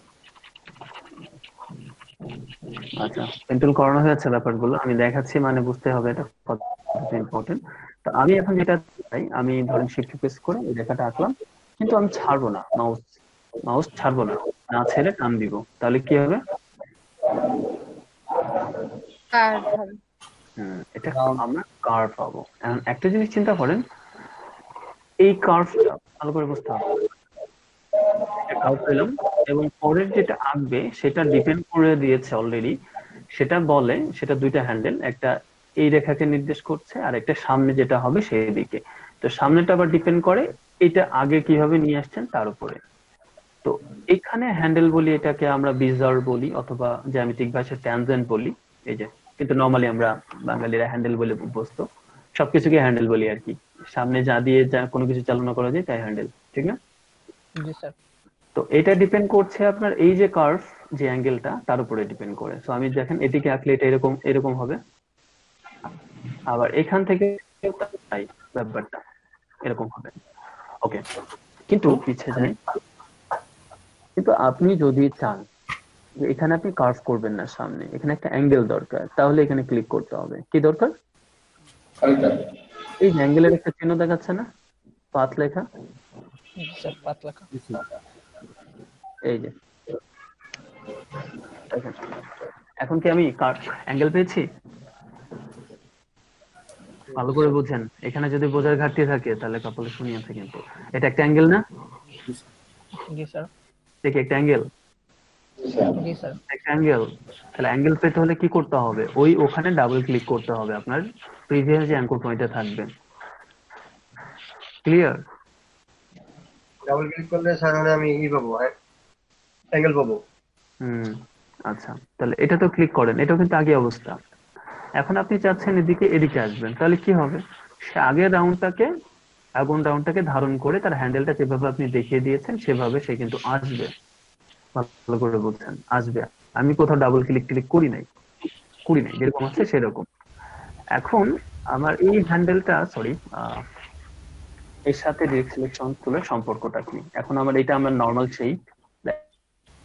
আচ্ছা, পেন্টুল করানো হয়েছে ব্যাপারগুলো আমি দেখাচ্ছি, মানে বুঝতে হবে এটা কতটা ইম্পর্টেন্ট। তো আমি এখন যেটা চাই, আমি ধরেন শিফট প্রেস করে এই রেখাটা আঁকলাম, কিন্তু আমি ছাড়বো না মাউস, মাউস ছাড়বো না, না ছেড়ে টান দিব, তাহলে কি হবে? কার্ভ হবে। এটা রাউন্ড। আমরা কার্ভ পাবো। এখন একটা জিনিস চিন্তা করেন, এই কার্ভটা ভালো করে বুঝতে হবে। একটা কার্ভ পেলাম এবং পরের যেটা আঁকবে সেটা ডিপেন্ড করে দিয়েছে অলরেডি, সেটা বলে সেটা দুইটা হ্যান্ডেল, একটা এই রেখাকে নির্দেশ করছে আর একটা সামনে যেটা হবে সেই দিকে। তো সামনেটা আবার ডিপেন্ড করে এটা আগে কিভাবে নিয়ে আসছেন তার উপরে। তো এখানে হ্যান্ডেল বলি, এটাকে আমরা বিজার বলি অথবা জ্যামিতিক ভাষায় ট্যানজেন্ট বলি। এই যে, কিন্তু নরমালি আমরা বাঙালিরা হ্যান্ডেল বলে অভ্যস্ত, সবকিছুকে হ্যান্ডেল বলি আর কি। সামনে যা দিয়ে যা কোনো কিছু চালনা করা যায় তাই হ্যান্ডেল, ঠিক না? জি স্যার। তো এটা ডিপেন্ড করছে আপনার এই যে কার্ভ, যে অ্যাঙ্গেলটা তার উপরে ডিপেন্ড করে। তো আমি দেখেন এটিকে আঁকলে এটা এরকম এরকম হবে, আবার এখান থেকে তাই ব্যাপারটা এরকম হবে। ওকে, কিন্তু পিছে যাই, কিন্তু আপনি যদি চান যে এখানে আপনি কার্ভ করবেন না, সামনে এখানে একটা অ্যাঙ্গেল দরকার, তাহলে এখানে ক্লিক করতে হবে। কি দরকার? এই যে অ্যাঙ্গেলের একটা চিহ্ন দেখাচ্ছে না, পাথ লেখা, জি স্যার, পাতলা কা। এই যে দেখেন, এখন কি আমি অ্যাঙ্গেল পেয়েছি? ভালো করে বুঝেন, এখানে যদি বোঝার ঘাটতি থাকে তাহলে কপালে শনি আছে। কিন্তু এটা একটা অ্যাঙ্গেল না? জি স্যার। এটা কি একটা অ্যাঙ্গেল? জি স্যার। একটা অ্যাঙ্গেল। তাহলে অ্যাঙ্গেল পেতে হলে কি করতে হবে? ওই ওখানে ডাবল ক্লিক করতে হবে আপনার প্রিভিয়াস যে অ্যাঙ্কর পয়েন্টে থাকবে। ক্লিয়ার? ডাবল ক্লিক করলে স্যার মানে আমি ই পাবো, অ্যাঙ্গেল পাবো। হুম, আচ্ছা, তাহলে এটা তো ক্লিক করেন, এটাও কিন্তু আগে অবস্থা। এখন আপনি চাচ্ছেন এদিকে এদিকে আসবেন, তাহলে কি হবে? সে আগের রাউন্ডটাকে, আগুন রাউন্ডটাকে ধারণ করে তার হ্যান্ডেলটা যেভাবে আপনি দেখিয়ে দিয়েছেন সেভাবে সে কিন্তু আসবে। ভালো করে বুঝছেন, আসবে। আমি কোথাও ডাবল ক্লিক ক্লিক করি নাই, যেরকম আছে সেরকম। এখন আমার এই হ্যান্ডেলটা, সরি, এর সাথে ডিরেক্ট সিলেকশন টুলের সম্পর্কটা কি? এখন আমার এটা আমার নর্মাল শেপ,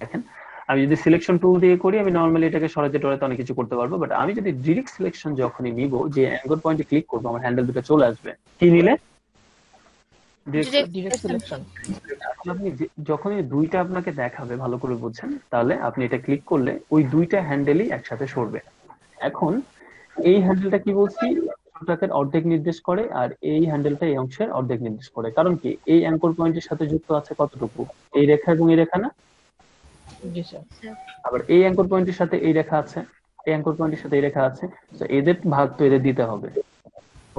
দেখেন আমি যদি সিলেকশন টুল দিয়ে করি আমি নর্মালি এটাকে সরাতে টরাতে অনেক কিছু করতে পারবো, বাট আমি যদি ডিরেক্ট সিলেকশন যখনই নিব, যে অ্যাঙ্গল পয়েন্টে ক্লিক করবো আমার হ্যান্ডেল দুটো চলে আসবে। কি নিলে? Direct direct selection. সিলেকশন। এখন আপনি যখনই দুইটা আপনাকে দেখাবে ভালো করে বুঝছেন, তাহলে আপনি এটা ক্লিক করলে ওই দুইটা হ্যান্ডেলই একসাথে সরবে। এখন এই হ্যান্ডেলটা কি বলছি, ছোটটাকের অর্ধেক নির্দেশ করে, আর এই হ্যান্ডেলটা এই অংশের অর্ধেক নির্দেশ করে। কারণ কি, এই অ্যাঙ্কর পয়েন্টের সাথে যুক্ত আছে কতটুকু? এই রেখা এবং এই রেখা না? জি স্যার। আবার এই অ্যাঙ্কর পয়েন্টের সাথে এই রেখা আছে, এই অ্যাঙ্কর পয়েন্টের সাথে এই রেখা আছে। তো এদের ভাগ তো এদের দিতে হবে।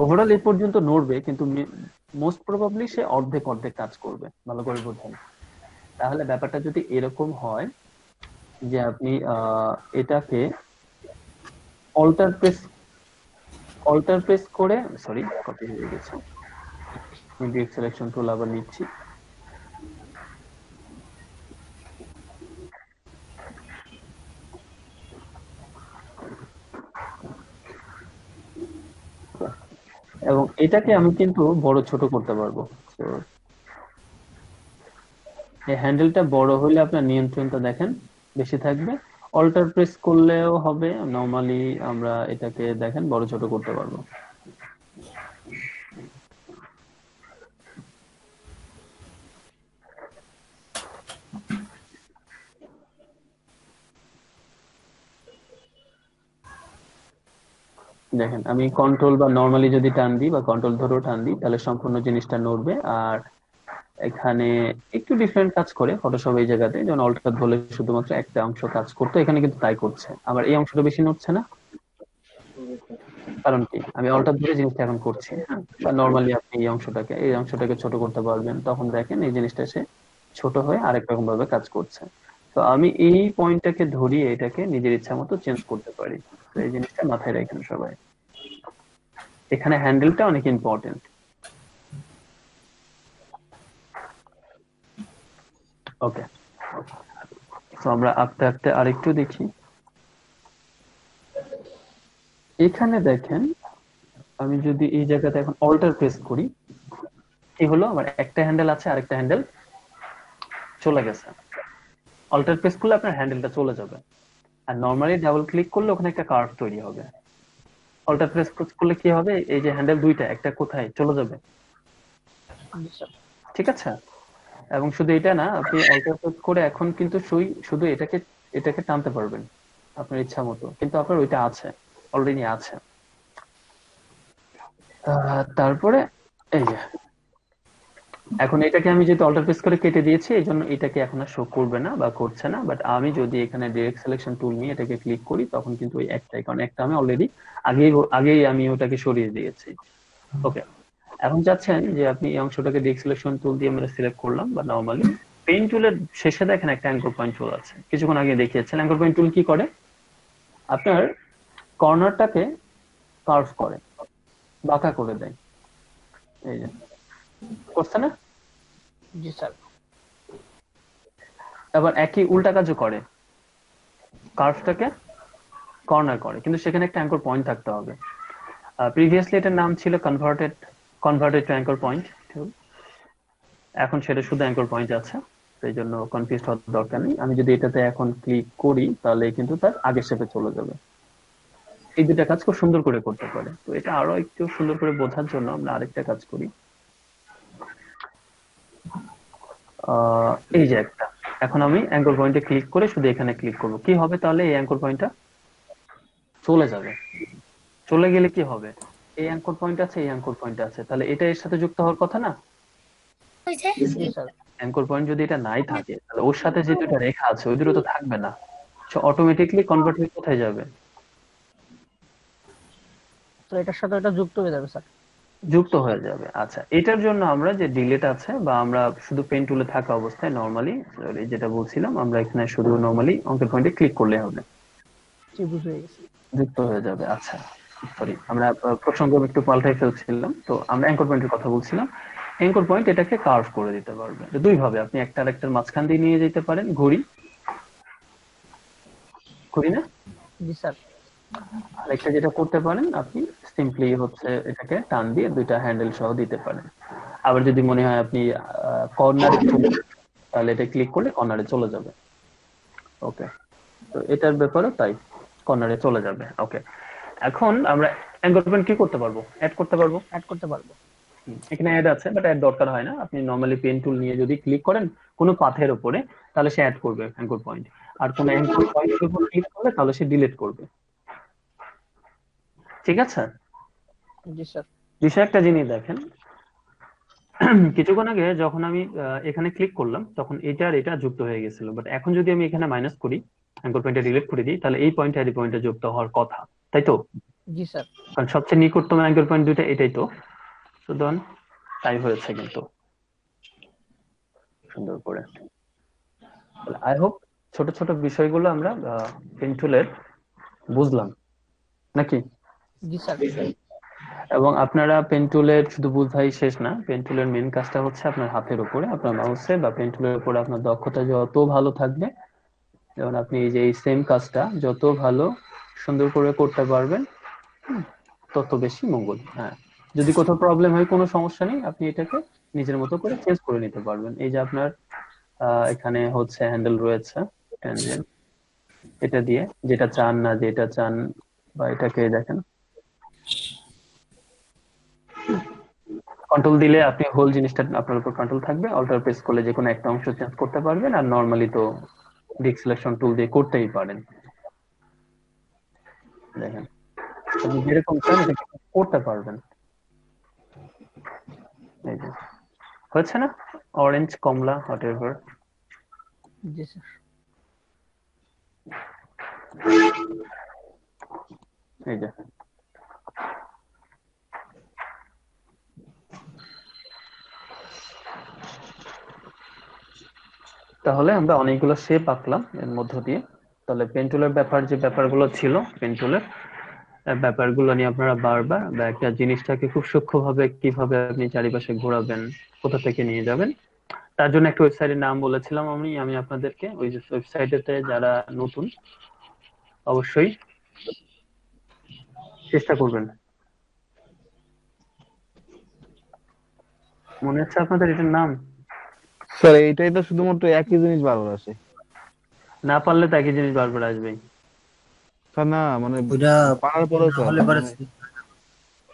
ওভারঅল এ পর্যন্ত নড়বে, কিন্তু মোস্ট প্রবাবলি সে অর্ধেক অর্ধেক কাজ করবে। ভালো করে বুঝুন। তাহলে ব্যাপারটা যদি এরকম হয় যে আপনি এটাকে অল্টার প্রেস করে, সরি কপি হয়ে গেছে, আমি ডিরেক্ট সিলেকশন টুল আবার নিচ্ছি। এবং এটাকে আমি কিন্তু বড় ছোট করতে পারবো। তো এই হ্যান্ডেলটা বড় হলে আপনার নিয়ন্ত্রণটা দেখেন বেশি থাকবে, অল্টার প্রেস করলেও হবে। নরমালি আমরা এটাকে দেখেন বড় ছোট করতে পারবো। দেখেন আমি কন্ট্রোল বা নরমালি যদি টান দিই বা কন্ট্রোল ধরেও টান দিই তাহলে সম্পূর্ণ জিনিসটা নড়বে। আর এখানে একটু ডিফারেন্ট কাজ করে ফটোশপ এই জায়গাতে, যেমন অল্টার ধরলে শুধুমাত্র একটা অংশ কাজ করতো, এখানে কিন্তু তাই করছে। আবার এই অংশটা বেশি নড়ছে না, কারণ কি আমি অল্টার ধরে জিনিসটা এখন করছি, হ্যাঁ। বা নর্মালি আপনি এই অংশটাকে ছোট করতে পারবেন, তখন দেখেন এই জিনিসটা সে ছোট হয়ে আরেক রকম ভাবে কাজ করছে। তো আমি এই পয়েন্টটাকে ধরিয়ে এটাকে নিজের ইচ্ছা মতো চেঞ্জ করতে পারি। তো এই জিনিসটা মাথায় রাখেন সবাই, এখানে হ্যান্ডেলটা অনেক ইম্পর্টেন্ট। ওকে, তো আমরা আস্তে আস্তে আরেকটু দেখি। এখানে দেখেন, আমি যদি এই জায়গাতে এখন অল্টার প্রেস করি, কি হলো, আমার একটা হ্যান্ডেল আছে, আরেকটা হ্যান্ডেল চলে গেছে। অল্টার প্রেস করলে আপনার হ্যান্ডেলটা চলে যাবে, আর নর্মালি ডাবল ক্লিক করলে ওখানে একটা কার্ভ তৈরি হবে। অল্টার প্রেস করলে কি হবে, এই যে হ্যান্ডেল দুইটা, একটা কোথায় চলে যাবে, জি স্যার। ঠিক আছে। এবং শুধু এটা না, আপনি অল্টার প্রেস করে এখন কিন্তু শুধু এটাকে এটাকে টানতে পারবেন আপনার ইচ্ছা মতো, কিন্তু আপনার ওইটা আছে, অলরেডি আছে। তারপরে এই যে এখন এটাকে আমি যেহেতু অল্টার প্রেস করে কেটে দিয়েছি, এই জন্য এটাকে এখন আর শো করবে না বা করছে না। বাট আমি যদি এখানে ডিরেক্ট সিলেকশন টুল নিয়ে এটাকে ক্লিক করি, তখন কিন্তু ওই একটাই, কারণ একটা আমি অলরেডি আগেই আমি ওটাকে সরিয়ে দিয়েছি। ওকে, এখন চাচ্ছেন যে আপনি এই অংশটাকে ডিরেক্ট সিলেকশন টুল দিয়ে আমরা সিলেক্ট করলাম, বা নর্মালি পেইন টুলের শেষে দেখেন একটা অ্যাঙ্কর পয়েন্ট টুল আছে, কিছুক্ষণ আগে দেখিয়েছেন। অ্যাঙ্কর পয়েন্ট টুল কি করে, আপনার কর্নারটাকে কার্ভ করে, বাঁকা করে দেয়, এই যে করছে না। জি স্যার। আবার একই উল্টা কাজও করে, কার্ভটাকে কর্নার করে, কিন্তু সেখানে একটা অ্যাঙ্কর পয়েন্ট থাকতে হবে। প্রিভিয়াসলি এটার নাম ছিল কনভার্টেড টু অ্যাঙ্কর পয়েন্ট, এখন সেটা শুধু অ্যাঙ্কর পয়েন্ট আছে, সেই জন্য কনফিউজ হওয়ার দরকার নেই। আমি যদি এটাতে এখন ক্লিক করি, তাহলে কিন্তু তার আগের শেপে চলে যাবে। এই দুটা কাজ খুব সুন্দর করে করতে পারে। তো এটা আরো একটু সুন্দর করে বোঝার জন্য আমরা আরেকটা কাজ করি। এই যে একটা, এখন আমি অ্যাঙ্কর পয়েন্টে ক্লিক করে শুধু এখানে ক্লিক করব, কি হবে তাহলে, এই অ্যাঙ্কর পয়েন্টটা চলে যাবে। চলে গেলে কি হবে, এই অ্যাঙ্কর পয়েন্ট আছে, এই অ্যাঙ্কর পয়েন্ট আছে, তাহলে এটা এর সাথে যুক্ত হওয়ার কথা না। জি স্যার। অ্যাঙ্কর পয়েন্ট যদি এটা নাই থাকে, তাহলে ওর সাথে যে দুটো রেখা আছে ওই দুটো তো থাকবে না, অটোমেটিকলি কনভার্ট হয়ে কোথায় যাবে, তো এটার সাথে এটা যুক্ত হয়ে যাবে স্যার। যুক্ত হয়ে যাবে। আচ্ছা, এটার জন্য আমরা যে ডিলেট আছে, বা আমরা শুধু পেন টুলে থাকা অবস্থায় নরমালি, যেটা বলছিলাম, আমরা এখানে শুধু নরমালি অঙ্কের পয়েন্টে ক্লিক করলে হবে, ত্রিভুজ হয়ে গেছে। যুক্ত হয়ে যাবে। আচ্ছা, সরি, আমরা প্রসঙ্গ একটু পাল্টাই ফেলছিলাম। তো আমরা অ্যাঙ্কর পয়েন্টের কথা বলছিলাম। অ্যাঙ্কর পয়েন্ট এটাকে কার্ভ করে দিতে পারবে দুই ভাবে, আপনি একটা আরেকটার মাঝখান দিয়ে নিয়ে যেতে পারেন, ঘুরি ঘুরি না, জি স্যার। আরেকটা যেটা করতে পারেন, আপনি সিম্পলি হচ্ছে এটাকে টান দিয়ে দুইটা হ্যান্ডেল সহ দিতে পারেন। আবার যদি মনে হয় আপনি কর্নারে, তাহলে এটা ক্লিক করলে কর্নারে চলে যাবে। ওকে, তো এটার ব্যাপারে তাই, কর্নারে চলে যাবে। ওকে, এখন আমরা অ্যাঙ্কর পয়েন্ট কি করতে পারবো, অ্যাড করতে পারবো। অ্যাড করতে পারবো। এখানে অ্যাড আছে, বাট অ্যাড দরকার হয় না। আপনি নরমালি পেন টুল নিয়ে যদি ক্লিক করেন কোনো পাথের উপরে, তাহলে সে অ্যাড করবে অ্যাঙ্কর পয়েন্ট। আর কোন অ্যাঙ্কর পয়েন্টের উপর ক্লিক করলে তাহলে সে ডিলিট করবে, ঠিক আছে। জি স্যার। বিষয় একটা জিনিস দেখেন, কিছুক্ষণ আগে যখন আমি এখানে ক্লিক করলাম, তখন এটা আর এটা যুক্ত হয়ে গেছিল, বাট এখন যদি আমি এখানে মাইনাস করি, অ্যাঙ্কর পয়েন্টে ডিলিট করে দিই, তাহলে এই পয়েন্ট আর এই পয়েন্টে যুক্ত হওয়ার কথা, তাই তো। জি স্যার। কারণ সবচেয়ে নিকটতম অ্যাঙ্কর পয়েন্ট দুইটা, এটাই তো। সুতরাং তাই হয়েছে কিন্তু সুন্দর করে। আই হোপ ছোট ছোট বিষয়গুলো আমরা পেন টুলের বুঝলাম নাকি। জি স্যার। এবং আপনারা পেন টুলের শুধু বুঝাই শেষ না, পেন টুলের মেন কাজটা হচ্ছে আপনার হাতের উপরে, আপনার মাউসে বা পেন টুলের উপরে আপনার দক্ষতা যত ভালো থাকবে, যেমন আপনি এই যে এই সেম কাজটা যত ভালো সুন্দর করে করতে পারবেন, তত বেশি মঙ্গল। হ্যাঁ, যদি কোথাও প্রবলেম হয় কোনো সমস্যা নেই, আপনি এটাকে নিজের মতো করে চেঞ্জ করে নিতে পারবেন। এই যে আপনার এখানে হচ্ছে হ্যান্ডেল রয়েছে, tangent, এটা দিয়ে যেটা চান না যেটা চান, বা এটাকে দেখেন কন্ট্রোল দিলে আপনি হোল জিনিসটা আপনার উপর কন্ট্রোল থাকবে, অল্টার প্রেস করলে যে কোনো একটা অংশ চেঞ্জ করতে পারবেন, আর নর্মালি তো ডিক সিলেকশন টুল দিয়ে করতেই পারেন। দেখেন, আপনি যেরকম চান এটা করতে পারবেন, এই যে হচ্ছে না। Orange, Kamala, what ever. G sir. এই যে তাহলে আমরা অনেকগুলো শেপ আঁকলাম এর মধ্য দিয়ে। তাহলে পেন টুলের যে ব্যাপারগুলো ছিল, পেন টুলের ব্যাপারগুলো নিয়ে আপনারা বারবার বা একটা জিনিসটাকে খুব সূক্ষ্মভাবে কিভাবে আপনি চারিপাশে ঘোরাবেন, কোথা থেকে নিয়ে যাবেন, তার জন্য একটা ওয়েবসাইটের নাম বলেছিলাম আমি আপনাদেরকে। ওই ওয়েবসাইটেতে যারা নতুন অবশ্যই চেষ্টা করবেন। মনে হচ্ছে আপনাদের এটার নাম? স্যার এইটাই তো শুধুমাত্র একই জিনিস বারবার আসে। না পারলে তো একই জিনিস বারবার আসবেই। স্যার না মানে ওইটা পারার পরেও না স্যার হলে পরে মানে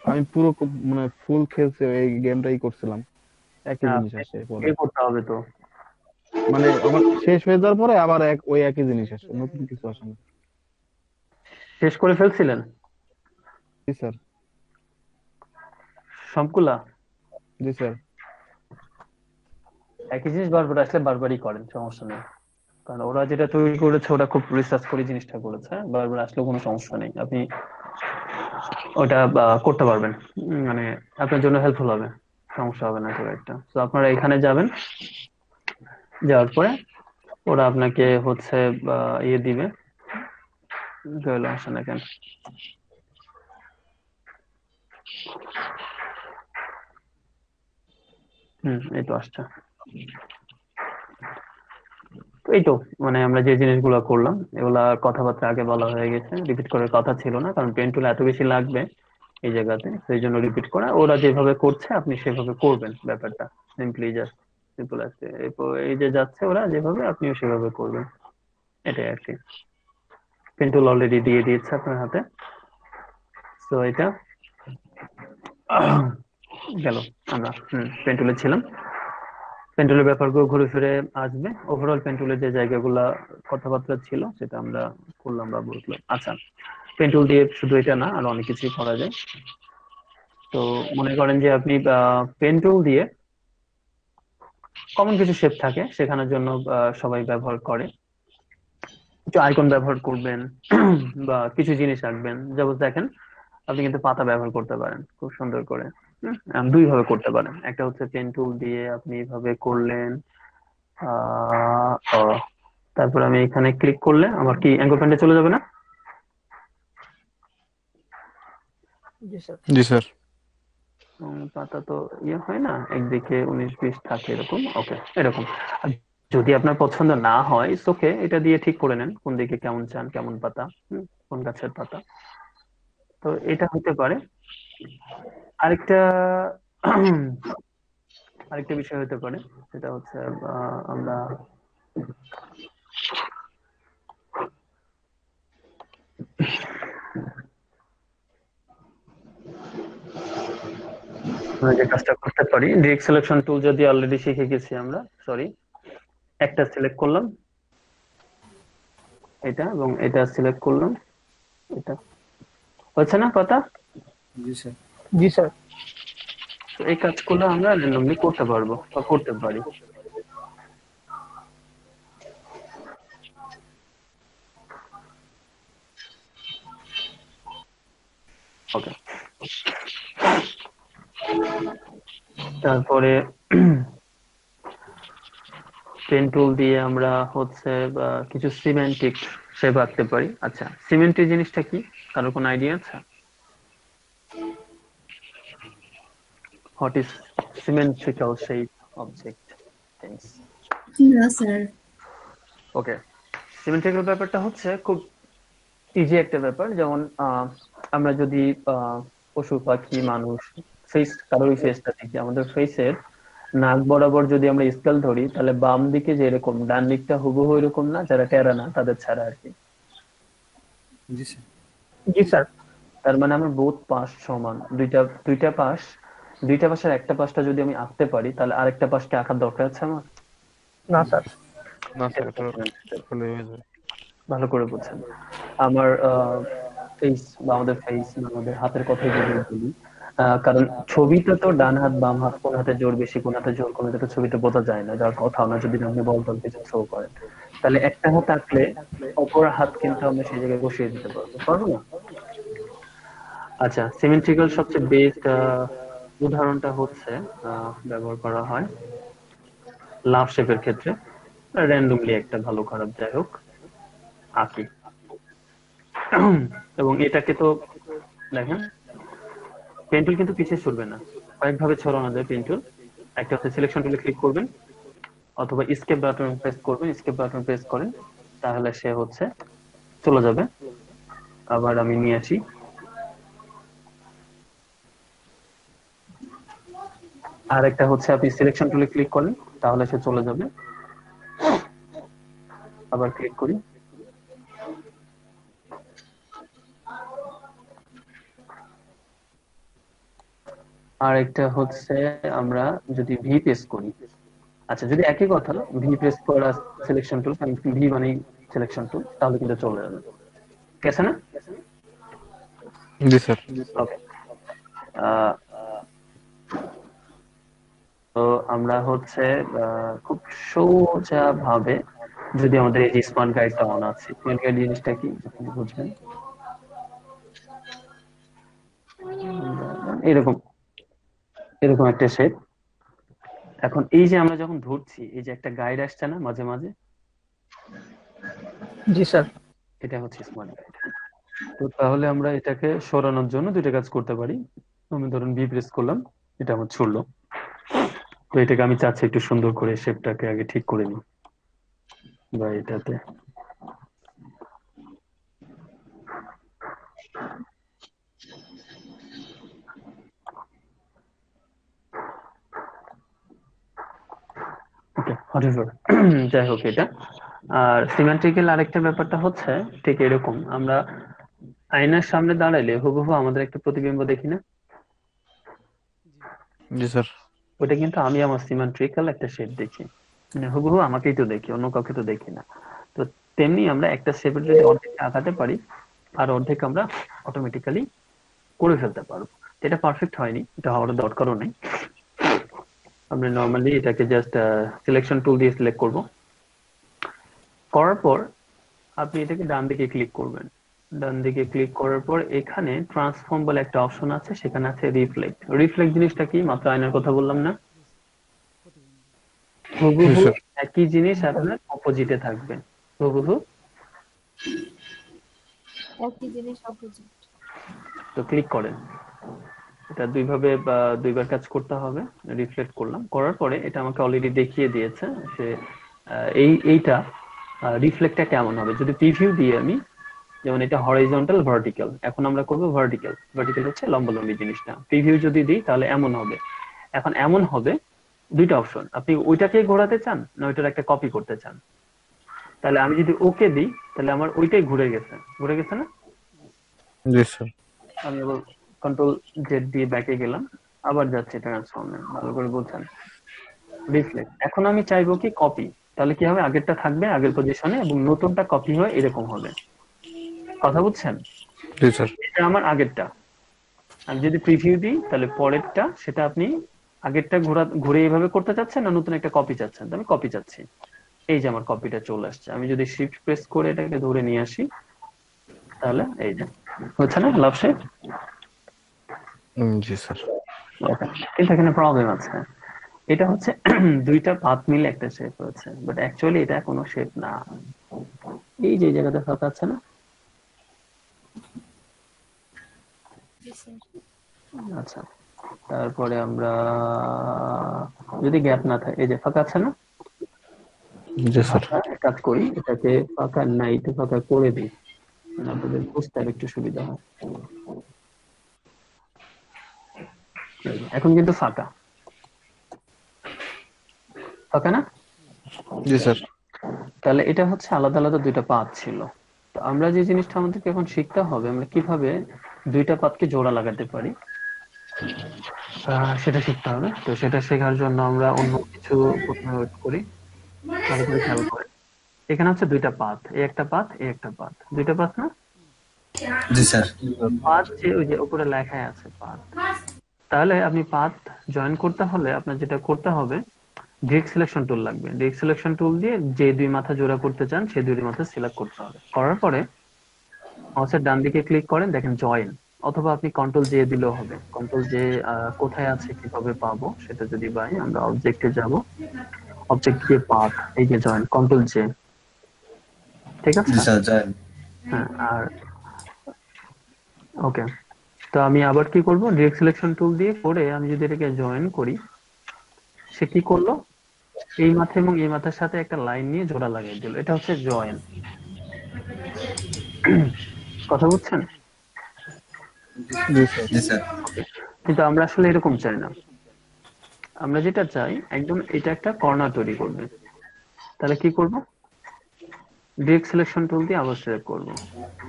আমি পুরো মানে ফুল খেলছে এই গেমটাই করছিলাম, একই জিনিস আসে পরে। করতে হবে তো। মানে আমার শেষ হয়ে যাওয়ার পরে আবার ওই একই জিনিস আসে, নতুন কিছু আসে না। শেষ করে ফেলছিলেন জি স্যার। সবগুলা? জি স্যার। একই জিনিস বারবার আসলে বারবারই করেন, সমস্যা নেই। কারণ ওরা যেটা তৈরি করেছে ওরা খুব রিসার্চ করে জিনিসটা করেছে, বারবার আসলেও কোনো সমস্যা নেই, আপনি ওটা করতে পারবেন। মানে আপনার জন্য হেল্পফুল হবে, সমস্যা হবে না খুব একটা। তো আপনারা এখানে যাবেন, যাওয়ার পরে ওরা আপনাকে হচ্ছে ইয়ে দিবে, গেল আসে না কেন, এই তো আসছে। তো এই তো মানে আমরা যে জিনিসগুলো করলাম এগুলা কথাবার্তা আগে বলা হয়ে গেছে, রিপিট করার কথা ছিল না, কারণ পেন টুল এত বেশি লাগবে এই জায়গাতে, সেই জন্য রিপিট করা। ওরা যেভাবে করছে আপনি সেভাবে করবেন, ব্যাপারটা সিম্পলি জাস্ট সিম্পল আছে। এই যে যাচ্ছে ওরা যেভাবে, আপনিও সেভাবে করবেন, এটাই আর কি। পেন টুল অলরেডি দিয়ে দিয়েছে আপনার হাতে। তো এটা গেল, আমরা পেন টুলে ছিলাম। পেন্টুলের ব্যাপারগুলো ঘুরে ফিরে আসবে। ওভারঅল পেন্টুলের যে জায়গাগুলো কথাবার্তা ছিল সেটা আমরা করলাম বা বুঝলাম। আচ্ছা, পেন্টুল দিয়ে শুধু এটা না, আরো অনেক কিছুই করা যায়। তো মনে করেন যে আপনি পেন্টুল দিয়ে কমন কিছু শেপ থাকে শেখানোর জন্য সবাই ব্যবহার করে, কিছু আইকন ব্যবহার করবেন বা কিছু জিনিস আঁকবেন। যেমন দেখেন, আপনি কিন্তু পাতা ব্যবহার করতে পারেন খুব সুন্দর করে। দুই ভাবে করতে পারেন, একটা হচ্ছে পেন টুল দিয়ে আপনি এইভাবে করলেন, ও, তারপর আমি এখানে ক্লিক করলে আমার কি অ্যাঙ্গেল পয়েন্টে চলে যাবে না? জি স্যার। জি স্যার। পাতা তো ইয়ে হয় না, একদিকে 19-20 থাকে এরকম, ওকে এরকম। আর যদি আপনার পছন্দ না হয় ওকে, এটা দিয়ে ঠিক করে নেন কোন দিকে কেমন চান, কেমন পাতা, কোন গাছের পাতা। তো এটা হতে পারে। আরেকটা আরেকটা বিষয় হতে পারে, সেটা হচ্ছে আমরা আমরা যে কাজটা করতে পারি, ডিরেক্ট সিলেকশন টুল যদি অলরেডি শিখে গেছি আমরা, সরি, একটা সিলেক্ট করলাম এটা, এবং এটা সিলেক্ট করলাম এটা, হচ্ছে না কথা? জি স্যার। জি স্যার। তো এই কাজগুলো আমরা র্যান্ডমলি করতে পারবো বা করতে পারি। ওকে, তারপরে পেন টুল দিয়ে আমরা হচ্ছে কিছু সিমেন্টিক শেপ আঁকতে পারি। আচ্ছা, সিমেন্টিক জিনিসটা কি, কারো কোনো আইডিয়া আছে? What is symmetrical shape object things? না স্যার। ওকে, সিমেন্ট্রিক্যাল ব্যাপারটা হচ্ছে খুব ইজি একটা ব্যাপার। যেমন আমরা যদি পশু পাখি মানুষ ফেস, কারোর ফেসটা দেখি, আমাদের ফেসের নাক বরাবর যদি আমরা স্কেল ধরি, তাহলে বাম দিকে যে এরকম, ডান দিকটা হুবহু এরকম না, যারা টেরা না তাদের ছাড়া আর কি। জি স্যার। জি স্যার। তার মানে আমার বোথ পাশ সমান, দুইটা দুইটা পাশ, দুইটা পাশের একটা পাশটা যদি আমি আঁকতে পারি, তাহলে আরেকটা পাশকে আঁকার দরকার আছে আমার? না স্যার। না এটা স্যার, এটা বুঝছেন? হলে হয়ে যায়। ভালো করে বুঝছেন। আমার ফেস বা আমাদের ফেস না আমাদের হাতের কথাই যদি বলি, কারণ ছবিতে তো ডান হাত বাম হাত কোন হাতে জোর বেশি কোন হাতে জোর কম এটা তো ছবিতে বোঝা যায় না, যার কথাও না যদি আপনি বল টল কিছু থ্রো করেন। তাহলে একটা হাত আঁকলে অপর হাত কিন্তু আমরা সেই জায়গায় বসিয়ে দিতে পারবো, পারবো না? আচ্ছা, সিমেট্রিক্যাল সবচেয়ে বেস্ট উদাহরণটা হচ্ছে ব্যবহার করা হয় লাভ শেপের ক্ষেত্রে। র্যান্ডমলি একটা ভালো খারাপ যাই হোক আঁকি, এবং এটাকে তো দেখেন পেন টুল কিন্তু পিছিয়ে ছুটবে না, কয়েকভাবে ছড়ানো যায় পেন টুল। একটা হচ্ছে সিলেকশন টুলে ক্লিক করবেন অথবা স্কেপ বাটন প্রেস করবেন, স্কেপ বাটন প্রেস করেন তাহলে সে হচ্ছে চলে যাবে। আবার আমি নিয়ে আসি, আর একটা হচ্ছে আপনি সিলেকশন টুলে ক্লিক করেন তাহলে সে চলে যাবে। আবার ক্লিক করি, আর একটা হচ্ছে আমরা যদি ভি প্রেস করি, আচ্ছা যদি একই কথা ভি প্রেস করা সিলেকশন টুল, কারণ ভি মানে সিলেকশন টুল, তাহলে কিন্তু চলে যাবে, ঠিক আছে না? জি স্যার। ওকে, তো আমরা হচ্ছে খুব সোজা ভাবে যদি আমাদের এই যে স্মার্ট গাইডটা অন আছে, স্মার্ট গাইড জিনিসটা কি আপনি বুঝবেন। এরকম এরকম একটা শেপ। এখন এই যে আমরা যখন ধরছি এই যে একটা গাইড আসছে না মাঝে মাঝে, জি স্যার। এটা হচ্ছে স্মার্ট গাইড। তো তাহলে আমরা এটাকে সরানোর জন্য দুইটা কাজ করতে পারি। আমি ধরুন বি প্রেস করলাম, এটা আমার ছুড়লো, তো এটাকে আমি চাচ্ছি একটু সুন্দর করে শেপটাকে আগে ঠিক করে নিই, বা এটাতে ওকে হোয়াটএভার, যাই হোক এটা। আর সিমেট্রিক্যাল আরেকটা ব্যাপারটা হচ্ছে ঠিক এরকম, আমরা আয়নার সামনে দাঁড়াইলে হুবহু আমাদের একটা প্রতিবিম্ব দেখি না, জি স্যার। ওটা কিন্তু আমি আমার সিমেট্রিক্যাল একটা শেপ দেখি, মানে হুবহু আমাকেই তো দেখি, অন্য কাউকে তো দেখি না। তো তেমনি আমরা একটা শেপের যদি অর্ধেক আঁকাতে পারি আর অর্ধেক আমরা অটোমেটিক্যালি করে ফেলতে পারবো। এটা পারফেক্ট হয়নি, এটা হওয়ার দরকারও নেই। আমরা নর্মালি এটাকে জাস্ট সিলেকশন টুল দিয়ে সিলেক্ট করব, করার পর আপনি এটাকে ডান দিকে ক্লিক করবেন। ডান দিকে ক্লিক করার পর এখানে ট্রান্সফর্ম বলে একটা অপশন আছে, সেখানে আছে রিফ্লেক্ট। রিফ্লেক্ট জিনিসটা কি? মাত্র আয়নার কথা বললাম না, জি হুবহু স্যার। একই জিনিস আপনার অপোজিটে থাকবে, হুবহু। একই জিনিস অপোজিট। তো ক্লিক করেন, এটা দুইভাবে বা দুইবার কাজ করতে হবে। রিফ্লেক্ট করলাম, করার পরে এটা আমাকে অলরেডি দেখিয়ে দিয়েছে সে এইটা রিফ্লেক্টটা কেমন হবে যদি প্রিভিউ দিয়ে আমি, যেমন এটা হরাইজন্টাল ভার্টিক্যাল, এখন আমরা করব ভার্টিক্যাল। ভার্টিক্যাল হচ্ছে লম্বালম্বি জিনিসটা, প্রিভিউ যদি দিই তাহলে এমন হবে। এখন এমন হবে, দুইটা অপশন, আপনি ওইটাকে ঘোরাতে চান না ওইটার একটা কপি করতে চান। তাহলে আমি যদি ওকে দিই তাহলে আমার ওইটাই ঘুরে গেছে, ঘুরে গেছে না? জি স্যার। আমি আবার কন্ট্রোল জেড দিয়ে ব্যাকে গেলাম, আবার যাচ্ছে ট্রান্সফর্মে, ভালো করে বুঝছেন। রিফ্লেক্ট, এখন আমি চাইবো কি কপি, তাহলে কি হবে আগেরটা থাকবে আগের পজিশনে এবং নতুনটা কপি হয়ে এরকম হবে, কথা বুঝছেন? জি স্যার। এটা আমার আগেরটা, আমি যদি প্রিভিউ দিই তাহলে পরেরটা সেটা আপনি আগেরটা ঘুরে এইভাবে করতে চাচ্ছেন না নতুন একটা কপি চাচ্ছেন? তো আমি কপি চাচ্ছি, এই যে আমার কপিটা চলে আসছে। আমি যদি শিফট প্রেস করে এটাকে ধরে নিয়ে আসি তাহলে এই যে হচ্ছে না লাভ শেপ। জি স্যার। ওকে, কিন্তু এখানে প্রবলেম আছে, এটা হচ্ছে দুইটা পাত মিলে একটা শেপ হয়েছে, বাট অ্যাকচুয়ালি এটা কোনো শেপ না। এই যে জায়গাটা ফাঁকা আছে না, জি স্যার। আচ্ছা তারপরে আমরা যদি গ্যাপ না থাকে, এই যে ফাঁকা আছে না, জি স্যার। ফাঁকা এক কাজ করি, এটাকে ফাঁকা নাইতে ফাঁকা করে দিই, মানে আপনাদের বুঝতে আর একটু সুবিধা হয়। এই যে, এখন কিন্তু ফাঁকা, ফাঁকা না? জি স্যার। তাহলে এটা হচ্ছে আলাদা আলাদা দুইটা পাত ছিল। তো আমরা যে জিনিসটা আমাদেরকে এখন শিখতে হবে, আমরা কিভাবে দুইটা পাতকে জোড়া লাগাতে পারি সেটা শিখতে হবে। তো সেটা শেখার জন্য আমরা অন্য কিছু প্রথমে ওয়েট করি, ভালো করে খেয়াল করে। এখানে হচ্ছে দুইটা পাত, এই একটা পাত এই একটা পাত, দুইটা পাত না? জি স্যার। পাথ যে ওই যে উপরে লেখায় আছে পাথ, তাহলে আপনি পাথ জয়েন করতে হলে আপনার যেটা করতে হবে, ডিরেক্ট সিলেকশন টুল লাগবে। ডিরেক্ট সিলেকশন টুল দিয়ে যে দুই মাথা জোড়া করতে চান সেই দুই মাথা সিলেক্ট করতে হবে। করার পরে মাউসের ডান দিকে ক্লিক করেন, দেখেন জয়েন, অথবা আপনি কন্ট্রোল জে দিলেও হবে। কন্ট্রোল জে কোথায় আছে কিভাবে পাবো সেটা যদি পাই, আমরা অবজেক্টে যাব, অবজেক্ট গিয়ে পাথ, এই যে জয়েন, কন্ট্রোল জে, ঠিক আছে। জি স্যার জয়েন। হ্যাঁ, আর ওকে, তো আমি আবার কি করব, ডিরেক্ট সিলেকশন টুল দিয়ে করে আমি যদি এটাকে জয়েন করি, সে কি করলো, এই মাথা এবং এই মাথার সাথে একটা লাইন নিয়ে জোড়া লাগিয়ে দিল, এটা হচ্ছে জয়েন। কথা বুঝছেন? জি স্যার। জি স্যার। ওকে, কিন্তু আমরা আসলে এরকম চাই না। আমরা যেটা চাই, একদম এটা একটা কর্নার তৈরি করবে। তাহলে কি করব, ডিরেক্ট সিলেকশন টুল দিয়ে আবার সিলেক্ট করব।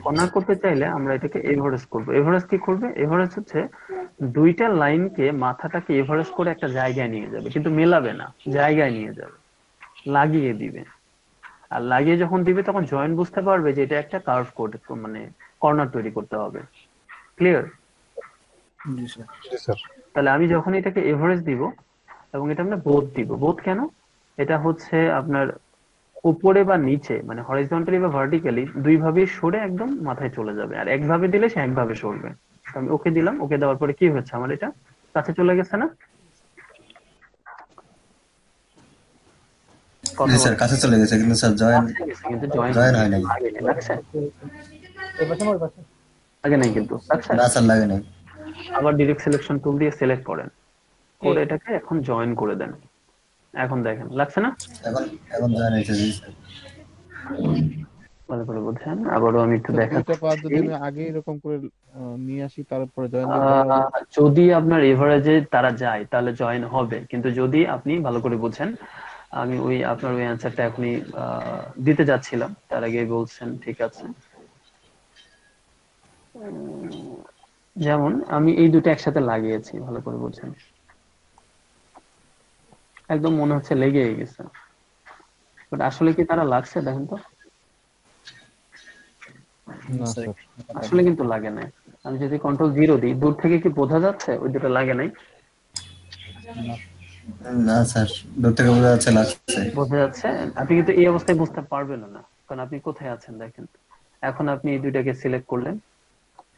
কর্নার করতে চাইলে আমরা এটাকে এভারেজ করব। এভারেজ কি করবে, এভারেজ হচ্ছে দুইটা লাইনকে, মাথাটাকে এভারেজ করে একটা জায়গায় নিয়ে যাবে, কিন্তু মেলাবে না, জায়গায় নিয়ে যাবে, লাগিয়ে দিবে। আর লাগিয়ে যখন দিবে তখন জয়েন্ট বুঝতে পারবে যে এটা একটা কার্ভ কোড, মানে কর্নার তৈরি করতে হবে। ক্লিয়ার? জি স্যার। জি স্যার। তাহলে আমি যখন এটাকে এভারেজ দিব এবং এটা আমরা বোথ দিব, বোথ কেন, এটা হচ্ছে আপনার উপরে বা নিচে, মানে হরিজন্টালি বা ভার্টিক্যালি দুই ভাবে সরে একদম মাথায় চলে যাবে, আর একভাবে দিলে সে একভাবে সরবে। তো আমি ওকে দিলাম, ওকে দেওয়ার পরে কি হচ্ছে, আমার এটা কাছে চলে গেছে না? জি কথা স্যার বলে কাছে চলে গেছে কিন্তু স্যার জয়েন কাছে গেছে কিন্তু জয়েন জয়েন হয় নাই। আগে নেই, লাগছে আগে নাই কিন্তু লাগছে। না স্যার লাগে নাই। আবার ডিরেক্ট সিলেকশন টুল দিয়ে সিলেক্ট করেন, করে এটাকে এখন জয়েন করে দেন। এখন দেখেন লাগছে না? এখন এখন জয়েন হয়েছে। জি স্যার। ভালো করে বুঝছেন? আবারও আমি একটু স্যার দুইটা পাত দেখাচ্ছি। যদি আমি আগে এরকম করে নিয়ে আসি তারপরে জয়েন দিলে ভালো হবে। যদি আপনার এভারেজে তারা যায় তাহলে জয়েন হবে, কিন্তু যদি আপনি ভালো করে বুঝেন, আমি ওই আপনার ওই অ্যান্সারটা এখনই দিতে যাচ্ছিলাম, তার আগে বলছেন ঠিক আছে। যেমন আমি এই দুটো একসাথে লাগিয়েছি, ভালো করে বুঝেন, একদম মনে হচ্ছে লেগেই গেছে, বাট আসলে কি তারা লাগছে দেখেন তো, না স্যার। আসলে কিন্তু লাগে নাই। আমি যদি কন্ট্রোল জিরো দিই, দূর থেকে কি বোঝা যাচ্ছে ওই দুটো লাগে নাই? না স্যার দূর থেকে বোঝা যাচ্ছে লাগছে। বোঝা যাচ্ছে। আপনি কিন্তু এই অবস্থায় বুঝতে পারবেন না, কারণ আপনি কোথায় আছেন দেখেন। এখন আপনি এই দুইটাকে সিলেক্ট করলেন,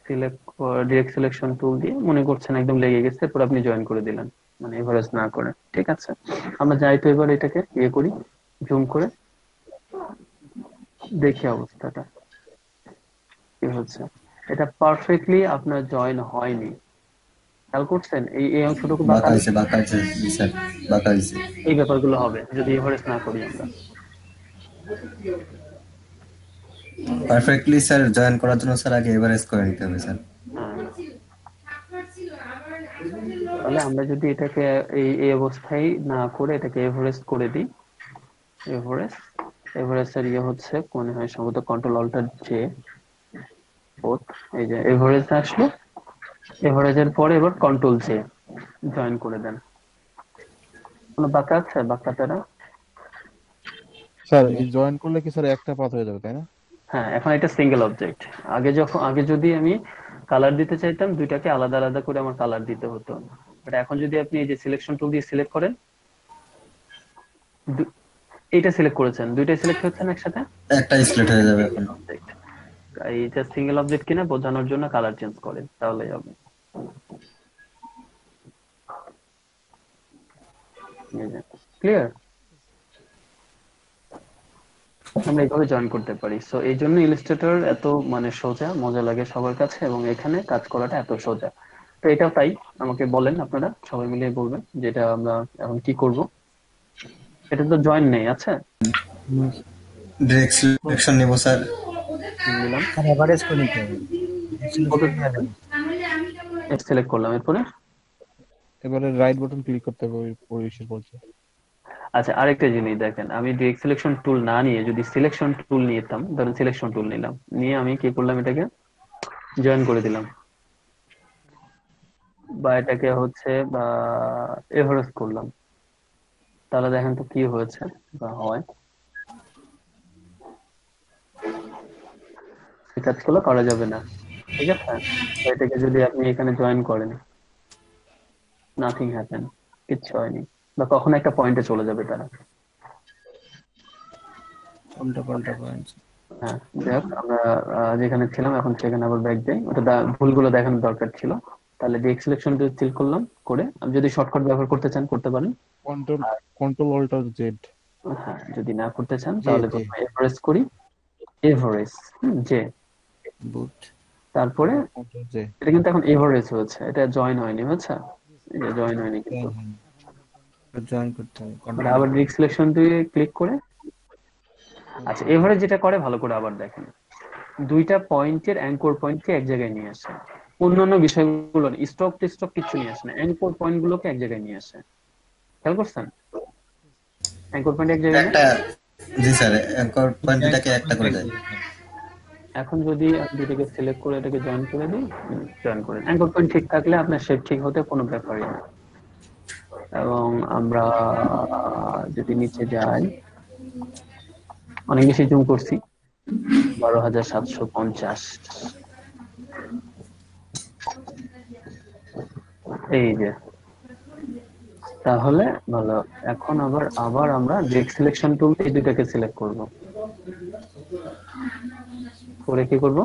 সিলেক্ট, ডিরেক্ট সিলেকশন টুল দিয়ে মনে করছেন একদম লেগে গেছে, এরপর আপনি জয়েন করে দিলেন, মানে এভারেজ না করে, ঠিক আছে। আমরা যাই তো এবার এটাকে ইয়ে করি, জুম করে দেখি অবস্থাটা কি হচ্ছে। এটা পারফেক্টলি আপনার জয়েন হয়নি, খেয়াল করছেন? এই এই অংশটুকু বাঁকা বাঁকা নেই? হয়েছে বাঁকা হয়েছে। জি স্যার বাঁকা হয়েছে। এই ব্যাপারগুলো হবে যদি এভারেজ না করি আমরা। পারফেক্টলি স্যার জয়েন করার জন্য স্যার আগে এভারেজ করে নিতে হবে স্যার। হ্যাঁ, তাহলে আমরা যদি এটাকে এই এই অবস্থায় না করে এটাকে এভারেস্ট করে দিই, এভারেস্ট, এভারেস্টের ইয়ে হচ্ছে মনে হয় সম্ভবত কন্ট্রোল অল্টার জে, বোথ, এই যে এভারেজ আসলো, এভারেজের পরে এবার কন্ট্রোল জে, জয়েন করে দেন। কোনো বাঁকা আছে, বাঁকাটারা? স্যার এই জয়েন করলে কি স্যার একটা পাত হয়ে যাবে তাই না? হ্যাঁ, এখন এটা সিঙ্গেল অবজেক্ট। আগে যদি আমি কালার দিতে চাইতাম, দুইটাকে আলাদা আলাদা করে আমার কালার দিতে হতো, বাট এখন যদি আপনি এই যে সিলেকশন টুল দিয়ে সিলেক্ট করেন, এইটা সিলেক্ট করেছেন, দুইটাই সিলেক্ট হচ্ছে না একসাথে, একটা স্প্লিট হয়ে যাবে এখন। অবজেক্ট। এইটা সিঙ্গেল অবজেক্ট কিনা বোঝানোর জন্য কালার চেঞ্জ করেন, তাহলেই হবে। ক্লিয়ার? আমরা এইভাবে জয়েন করতে পারি। সো এই জন্য ইলাস্ট্রেটর এত মানে সোজা, মজা লাগে সবার কাছে, এবং এখানে কাজ করাটা এত সোজা। তো এটাও তাই। আমাকে বলেন, আপনারা সবাই মিলে বলবেন যেটা আমরা এখন কি করব। এটা তো জয়েন নেই, আচ্ছা ডিরেক্ট সিলেকশন নিব স্যার। নিলাম, আর এভারেজ করে নিতে হবে। সিলেক্ট করলাম, এরপরে এবারে রাইট বাটন ক্লিক করতে হবে ওই পরিবেশের বলছে। আচ্ছা আরেকটা জিনিস দেখেন, আমি ডিরেক্ট সিলেকশন টুল না নিয়ে যদি সিলেকশন টুল নিতাম, ধরেন সিলেকশন টুল নিলাম, নিয়ে আমি কি করলাম, এটাকে জয়েন করে দিলাম, বা এটাকে হচ্ছে বা এভারেজ করলাম, তাহলে দেখেন তো কি হয়েছে বা হয়। এই কাজগুলো করা যাবে না। ঠিক আছে, তো এটাকে যদি আপনি এখানে জয়েন করেন, নাথিং হ্যাপেন, কিচ্ছু হয়নি, বা কখনো একটা পয়েন্টে চলে যাবে তারা। উল্টা পাল্টা পয়েন্ট। হ্যাঁ, যাই হোক, আমরা যেখানে ছিলাম এখন সেখানে আবার ব্যাক যাই, ওটা ভুলগুলো দেখানোর দরকার ছিল। তাহলে ডিরেক্ট সিলেকশন ক্লিক করলাম, করে আপনি যদি শর্টকাট ব্যবহার করতে চান করতে পারেন। কন্ট্রোল আর কন্ট্রোল অল্টার জেড। হ্যাঁ, যদি না করতে চান জে তাহলে জে এভারেজ করি, এভারেজ, যে, বুট। তারপরে কন্ট্রোল জে। এটা কিন্তু এখন এভারেজ হয়েছে, এটা জয়েন হয়নি, বুঝছো? এটা জয়েন হয়নি কিন্তু। জয়েন করতে হবে মানে কন্ট্রোল। আবার ডিরেক্ট সিলেকশন দিয়ে ক্লিক করে, আচ্ছা এভারেজ যেটা করে ভালো করে আবার দেখেন, দুইটা পয়েন্টের অ্যাঙ্কর পয়েন্টকে এক জায়গায় নিয়ে আসে, অন্যান্য বিষয়গুলো স্টক টিস্টক কিছু নিয়ে আসে না, অ্যাঙ্কর পয়েন্ট গুলোকে এক জায়গায় নিয়ে আসে। খেয়াল করছেন? অ্যাঙ্কর পয়েন্ট এক জায়গায় না। একটা, জি স্যার, অ্যাঙ্কর পয়েন্ট দুটাকে একটা করে দেয়। এখন যদি আমি দুটোকে সিলেক্ট করে এটাকে জয়েন করে দিই, জয়েন করেন, অ্যাঙ্কর পয়েন্ট ঠিক থাকলে আপনার শেপ ঠিক হতে কোনো ব্যাপারই না। এবং আমরা যদি নিচে যাই, অনেক বেশি জুম করছি, 12,750, এই যে, তাহলে ভালো। এখন আবার আবার আমরা ডিরেক্ট সিলেকশন টুল এই দুটাকে সিলেক্ট করব, করে কি করব,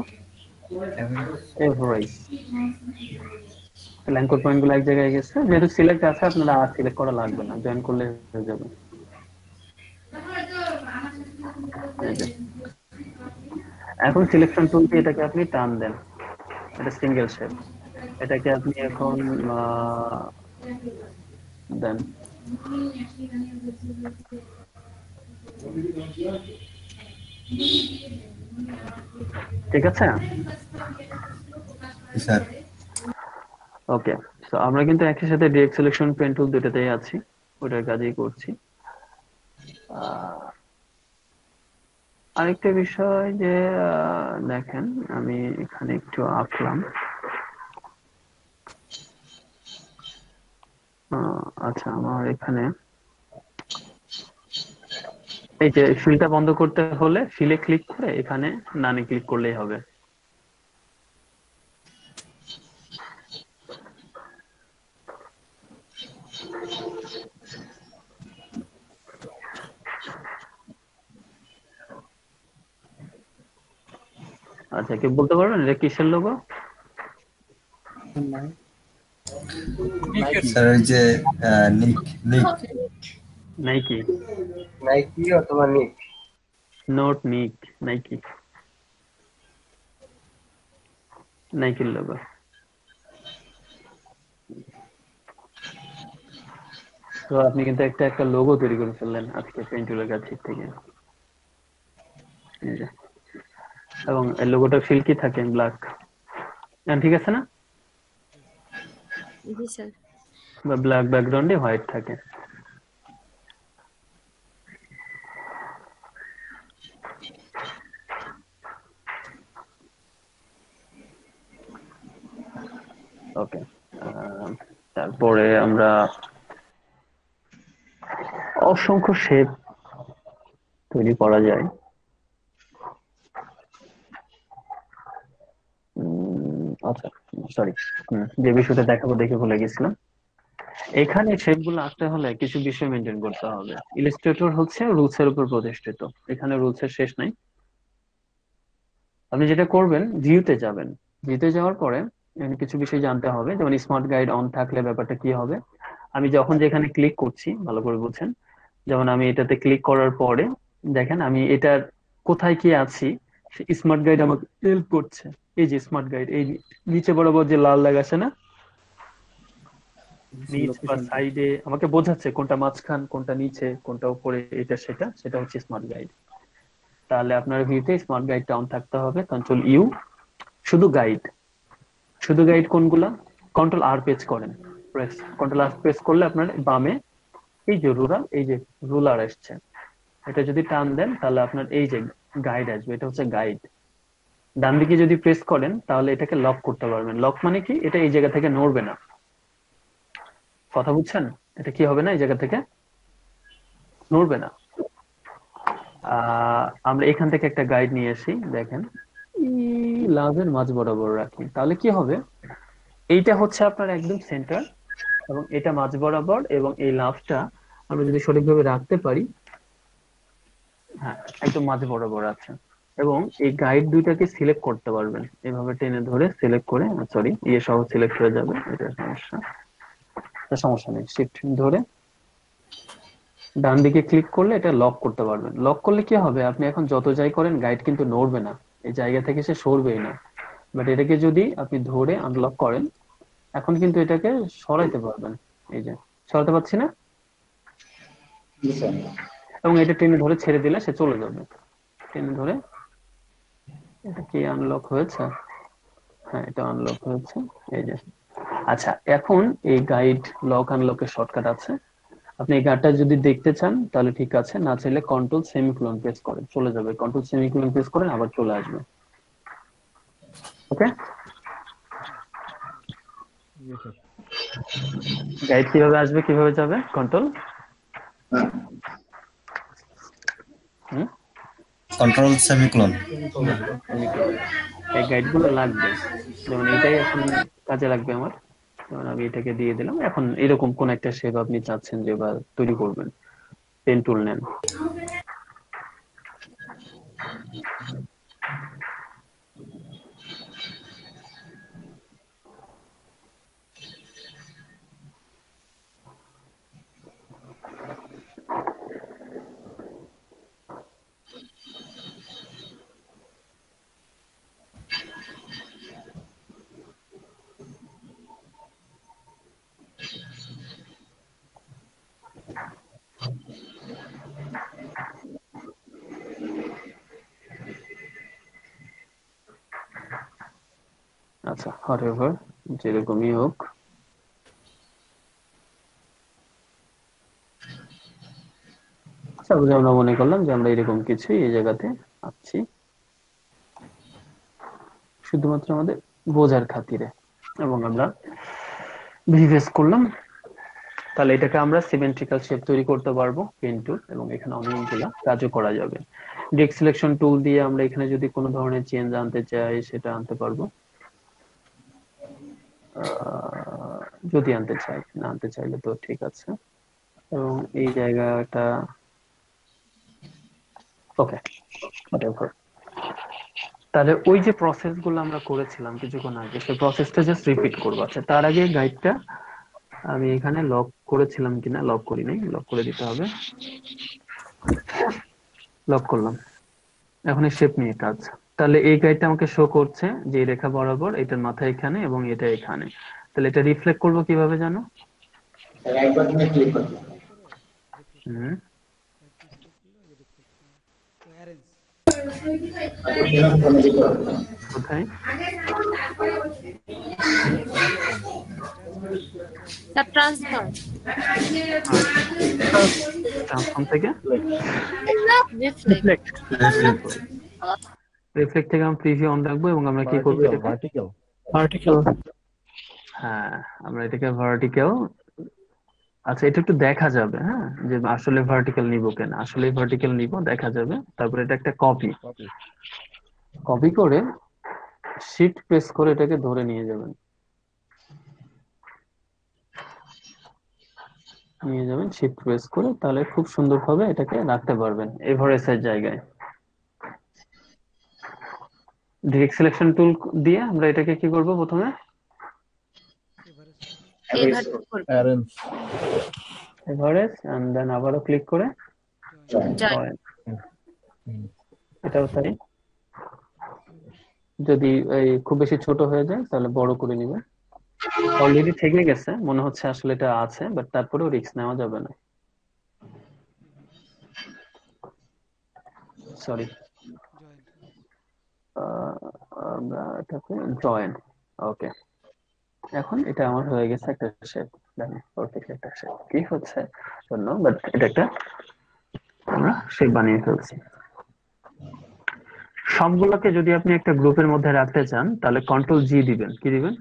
এভারেজ, অ্যাঙ্কর পয়েন্ট গুলো এক জায়গায় গেছে, যেহেতু সিলেক্ট আছে আপনারা আর সিলেক্ট করা লাগবে না, জয়েন করলে হয়ে যাবে। এই যে, এখন সিলেকশন টুল দিয়ে এটাকে আপনি টান দেন, এটা সিঙ্গেল শেপ, এটাকে আপনি এখন দেন, ঠিক আছে। জি স্যার। ওকে, তো আমরা কিন্তু একই সাথে ডিরেক্ট সিলেকশন পেন টুল দুটাতেই আছি, ওটার কাজই করছি। আহ, আরেকটা বিষয় যে দেখেন, আমি এখানে একটু আঁকলাম, আচ্ছা আমার এখানে এই যে ফিলটা বন্ধ করতে হলে ফিলে ক্লিক করে এখানে নানে ক্লিক করলেই হবে। আচ্ছা, কি বলতে পারবেন এটা কিসের লোগো? নাইকি। স্যার ওই যে নিক, নিক। নাইকি, নাইকি অথবা নিক। নোট নিক, নাইকি, নাইকির লোগো। তো আপনি কিন্তু একটা একটা লোগো তৈরি করে ফেললেন আজকে পেন্টুলের কাছ থেকে। এই যে, এবং এই লোগোটা ফিল কি থাকে, ব্ল্যাক, ঠিক আছে না, জি স্যার। বা ব্ল্যাক ব্যাকগ্রাউন্ডে হোয়াইট থাকে। ওকে, তারপরে আমরা অসংখ্য শেপ তৈরি করা যায়। আচ্ছা, সরি, যে বিষয়টা দেখাবো দেখে ভুলে গেছিলাম। এখানে শেপ গুলো আঁকতে হলে কিছু বিষয় মেনটেন করতে হবে। ইলাস্ট্রেটর হচ্ছে রুলস এর উপর প্রতিষ্ঠিত, এখানে রুলস এর শেষ নাই। আপনি যেটা করবেন, ভিউতে যাবেন, ভিউতে যাওয়ার পরে এখানে কিছু বিষয় জানতে হবে, যেমন স্মার্ট গাইড অন থাকলে ব্যাপারটা কি হবে। আমি যখন যেখানে ক্লিক করছি ভালো করে বুঝছেন, যেমন আমি এটাতে ক্লিক করার পরে দেখেন আমি এটার কোথায় কি আছি, স্মার্ট গাইড আমাকে হেল্প করছে। এই যে স্মার্ট গাইড, এই নিচে বরাবর যে লাল দাগ আছে না, নিচ বা লোকেশন। সাইডে আমাকে বোঝাচ্ছে কোনটা মাঝখান, কোনটা নিচে, কোনটা উপরে, এটা সেটা, সেটা হচ্ছে স্মার্ট গাইড। তাহলে আপনার ভিউতে স্মার্ট গাইডটা অন থাকতে হবে, কন্ট্রোল ইউ, শুধু গাইড, শুধু গাইড কোনগুলা, কন্ট্রোল আর প্রেস করেন, প্রেস কন্ট্রোল আর প্রেস করলে আপনার বামে এই যে রুলার, এই যে রুলার আসছে, এটা যদি টান দেন তাহলে আপনার এই যে গাইড আসবে, এটা হচ্ছে গাইড। ডান দিকে যদি প্রেস করেন তাহলে এটাকে লক করতে পারবেন। লক মানে কি, এটা এই জায়গা থেকে নড়বে না, কথা বুঝছেন, এটা কি হবে না, এই জায়গা থেকে নড়বে না। আমরা এখান থেকে একটা গাইড নিয়ে আসি, দেখেন লাভের মাঝ বরাবর রাখি, তাহলে কি হবে, এইটা হচ্ছে আপনার একদম সেন্টার এবং এটা মাঝ বরাবর, এবং এই লাভটা আমরা যদি সঠিকভাবে রাখতে পারি, হ্যাঁ একদম মাঝ বরাবর আছে। এবং এই গাইড দুইটাকে সিলেক্ট করতে পারবেন, এভাবে টেনে ধরে সিলেক্ট করে, সরি ইয়ে সহ সিলেক্ট হয়ে যাবে, এটা সমস্যা, এটা সমস্যা নেই, শিফট ধরে ডান দিকে ক্লিক করলে এটা লক করতে পারবেন। লক করলে কি হবে, আপনি এখন যত যাই করেন গাইড কিন্তু নড়বে না, এই জায়গা থেকে সে সরবেই না। বাট এটাকে যদি আপনি ধরে আনলক করেন, এখন কিন্তু এটাকে সরাইতে পারবেন, এই যে সরাতে পারছি না, এবং এটা টেনে ধরে ছেড়ে দিলে সে চলে যাবে। টেনে ধরে, এটা কি আনলক হয়েছে? হ্যাঁ এটা আনলক হয়েছে, এই যে। আচ্ছা এখন এই গাইড লক আনলকের শর্টকাট আছে, আপনি এই গাইডটা যদি দেখতে চান তাহলে ঠিক আছে, না চাইলে কন্ট্রোল সেমিকোলন প্রেস করেন, চলে যাবে, কন্ট্রোল সেমিকোলন প্রেস করেন আবার চলে আসবে। ওকে, গাইড কিভাবে আসবে কিভাবে যাবে, কন্ট্রোল কন্ট্রোল সেমিকোলন। সেমিকোলন, এই গাইড গুলো লাগবে, যেমন এটাই এখন কাজে লাগবে আমার, যেমন আমি এটাকে দিয়ে দিলাম। এখন এরকম কোন একটা শেপ আপনি চাচ্ছেন যে বা তৈরি করবেন, পেন টুল নেন, আচ্ছা হোয়াটএভার, যেরকমই হোক। সাপোজ আমরা মনে করলাম যে আমরা এরকম কিছু এই জায়গাতে আছি, শুধুমাত্র আমাদের বোঝার খাতিরে, এবং আমরা ভিভেস করলাম, তাহলে এটাকে আমরা সিমেট্রিক্যাল শেপ তৈরি করতে পারবো পেন টুল, এবং এখানে অনেকগুলা কাজও করা যাবে। ডিরেক্ট সিলেকশন টুল দিয়ে আমরা এখানে যদি কোনো ধরনের চেঞ্জ আনতে চাই সেটা আনতে পারবো, যদি আনতে চাই, না আনতে চাইলে তো ঠিক আছে। এবং এই জায়গাটা ওকে হোয়াটএভার। তাহলে ওই যে প্রসেস গুলো আমরা করেছিলাম কিছুক্ষণ আগে, সেই প্রসেসটা জাস্ট রিপিট করবো। আচ্ছা তার আগে গাইডটা আমি এখানে লক করেছিলাম কিনা, লক করি নাই, লক করে দিতে হবে, লক করলাম। এখন এই শেপ নিয়ে কাজ, তাহলে এই গাইডটা আমাকে শো করছে যে এই রেখা বরাবর, এটার মাথা এখানে এবং এটা এখানে, তাহলে এটা রিফ্লেক্ট করবো কিভাবে জানো, হুম কোথায়, The transfer. ট্রান্সফর্ম থেকে Reflect. রিফ্লেক্ট থেকে আমরা প্রিভিউ অন রাখবো, এবং আমরা কি করবো এটাকে, ভার্টিক্যাল। ভার্টিক্যাল। হ্যাঁ আমরা এটাকে ভার্টিক্যাল, আচ্ছা এটা একটু দেখা যাবে, হ্যাঁ যে আসলে ভার্টিক্যাল নিব কেন, আসলে ভার্টিক্যাল নিব দেখা যাবে। তারপরে এটা একটা কপি, কপি করে শিফট প্রেস করে এটাকে ধরে নিয়ে যাবেন, শিফট প্রেস করে, তাহলে খুব সুন্দরভাবে এটাকে রাখতে পারবেন এভারেজের জায়গায়। ডিরেক্ট সিলেকশন টুল দিয়ে আমরা এটাকে কি করব, প্রথমে Everett করবে। অ্যারেঞ্জ। এভারেজ এন্ড দেন আবারও ক্লিক করে Join. জয়েন, এটাও তাই। যদি এই খুব বেশি ছোট হয়ে যায় তাহলে বড় করে নিবেন। অলরেডি থেকে গেছে মনে হচ্ছে, আসলে এটা আছে, বাট তারপরেও রিস্ক নেওয়া যাবে না, সরি। আমরা এটাকে জয়েন, ওকে। এখন এটা আমার হয়ে গেছে একটা শেপ, দেখেন পারফেক্ট একটা শেপ, কি হচ্ছে জন্য, বাট এটা একটা আমরা শেপ বানিয়ে ফেলছি। সবগুলোকে যদি আপনি একটা গ্রুপের মধ্যে রাখতে চান তাহলে কন্ট্রোল জি দিবেন, কি দিবেন,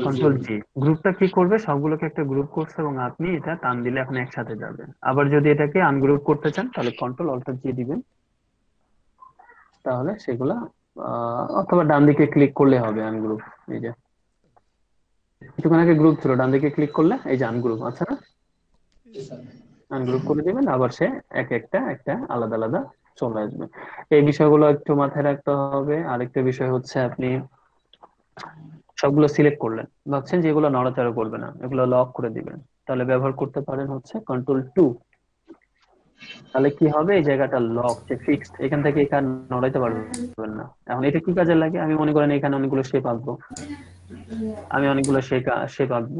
কন্ট্রোল জি। গ্রুপটা কি করবে, সবগুলোকে একটা গ্রুপ করছে এবং আপনি এটা টান দিলে এখন একসাথে যাবে। আবার যদি এটাকে আনগ্রুপ করতে চান তাহলে কন্ট্রোল অল্টার জি দিবেন, তাহলে সেগুলা অথবা ডান দিকে ক্লিক করলে হবে আনগ্রুপ। এই যে কিছুক্ষণ আগে গ্রুপ ছিল, ডান দিকে ক্লিক করলে এই যে আনগ্রুপ আছে না, আনগ্রুপ করে দিবেন, আবার সে এক একটা একটা আলাদা আলাদা চলে আসবে। এই বিষয়গুলো একটু মাথায় রাখতে হবে। আরেকটা বিষয় হচ্ছে আপনি সবগুলো সিলেক্ট করলেন, ভাবছেন যে এগুলো নড়াচড়া করবে না, এগুলো লক করে দিবেন, তাহলে ব্যবহার করতে পারেন হচ্ছে কন্ট্রোল 2। তাহলে কি হবে, এই জায়গাটা লক যে ফিক্সড, এখান থেকে এখানে নড়াইতে পারবেন না। এখন এটা কি কাজে লাগে, আমি মনে করেন এখানে অনেকগুলো শেপ আঁকবো, আমি অনেকগুলো শেপ আঁকবো।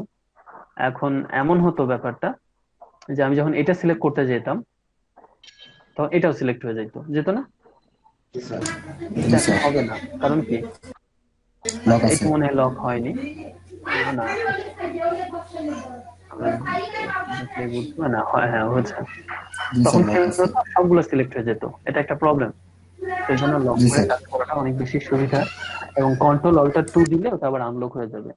এখন এমন হতো ব্যাপারটা যে আমি যখন এটা সিলেক্ট করতে যেতাম তখন এটাও সিলেক্ট হয়ে যেত, যেত না? জি এটা এখন স্যার, হবে না, কারণ কি? লক আচ্ছা, এটা আছে। মনে হয় লক হয়নি। না, আমরা দেখলে বুঝবো না, হয় হ্যাঁ হয়েছে। জি তখন স্যার, কি লক হতো, আছে। সবগুলো সিলেক্ট হয়ে যেত, এটা একটা প্রবলেম। সেই জন্য লক জি করে স্যার। কাজ করাটা অনেক বেশি সুবিধা, এবং কন্ট্রোল Alt+2 দিলে ওটা আবার আনলক হয়ে যাবে।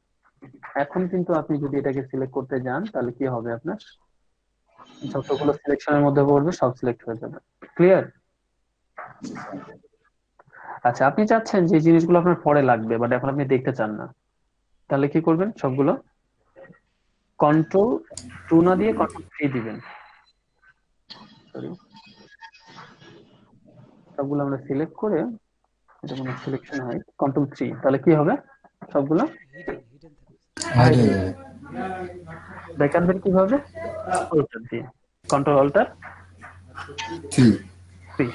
এখন কিন্তু আপনি যদি এটাকে সিলেক্ট করতে যান তাহলে কি হবে, আপনার যতগুলো সিলেকশনের মধ্যে পড়বে সব সিলেক্ট হয়ে যাবে। ক্লিয়ার? আচ্ছা, আপনি চাচ্ছেন যে এই জিনিসগুলো আপনার পরে লাগবে বাট এখন আপনি দেখতে চান না, তাহলে কি করবেন, সবগুলো কন্ট্রোল 2 না দিয়ে কন্ট্রোল 3 দিবেন। সরি, সবগুলো আমরা সিলেক্ট করে, এটা কোনো সিলেকশন হয়, কন্ট্রোল 3, তাহলে কি হবে, সবগুলো হাইড হাইড হয়ে হয়ে যাবে। যাবে। দেখাবেন কিভাবে, অল্টার দিয়ে, কন্ট্রোল Alt+3, 3।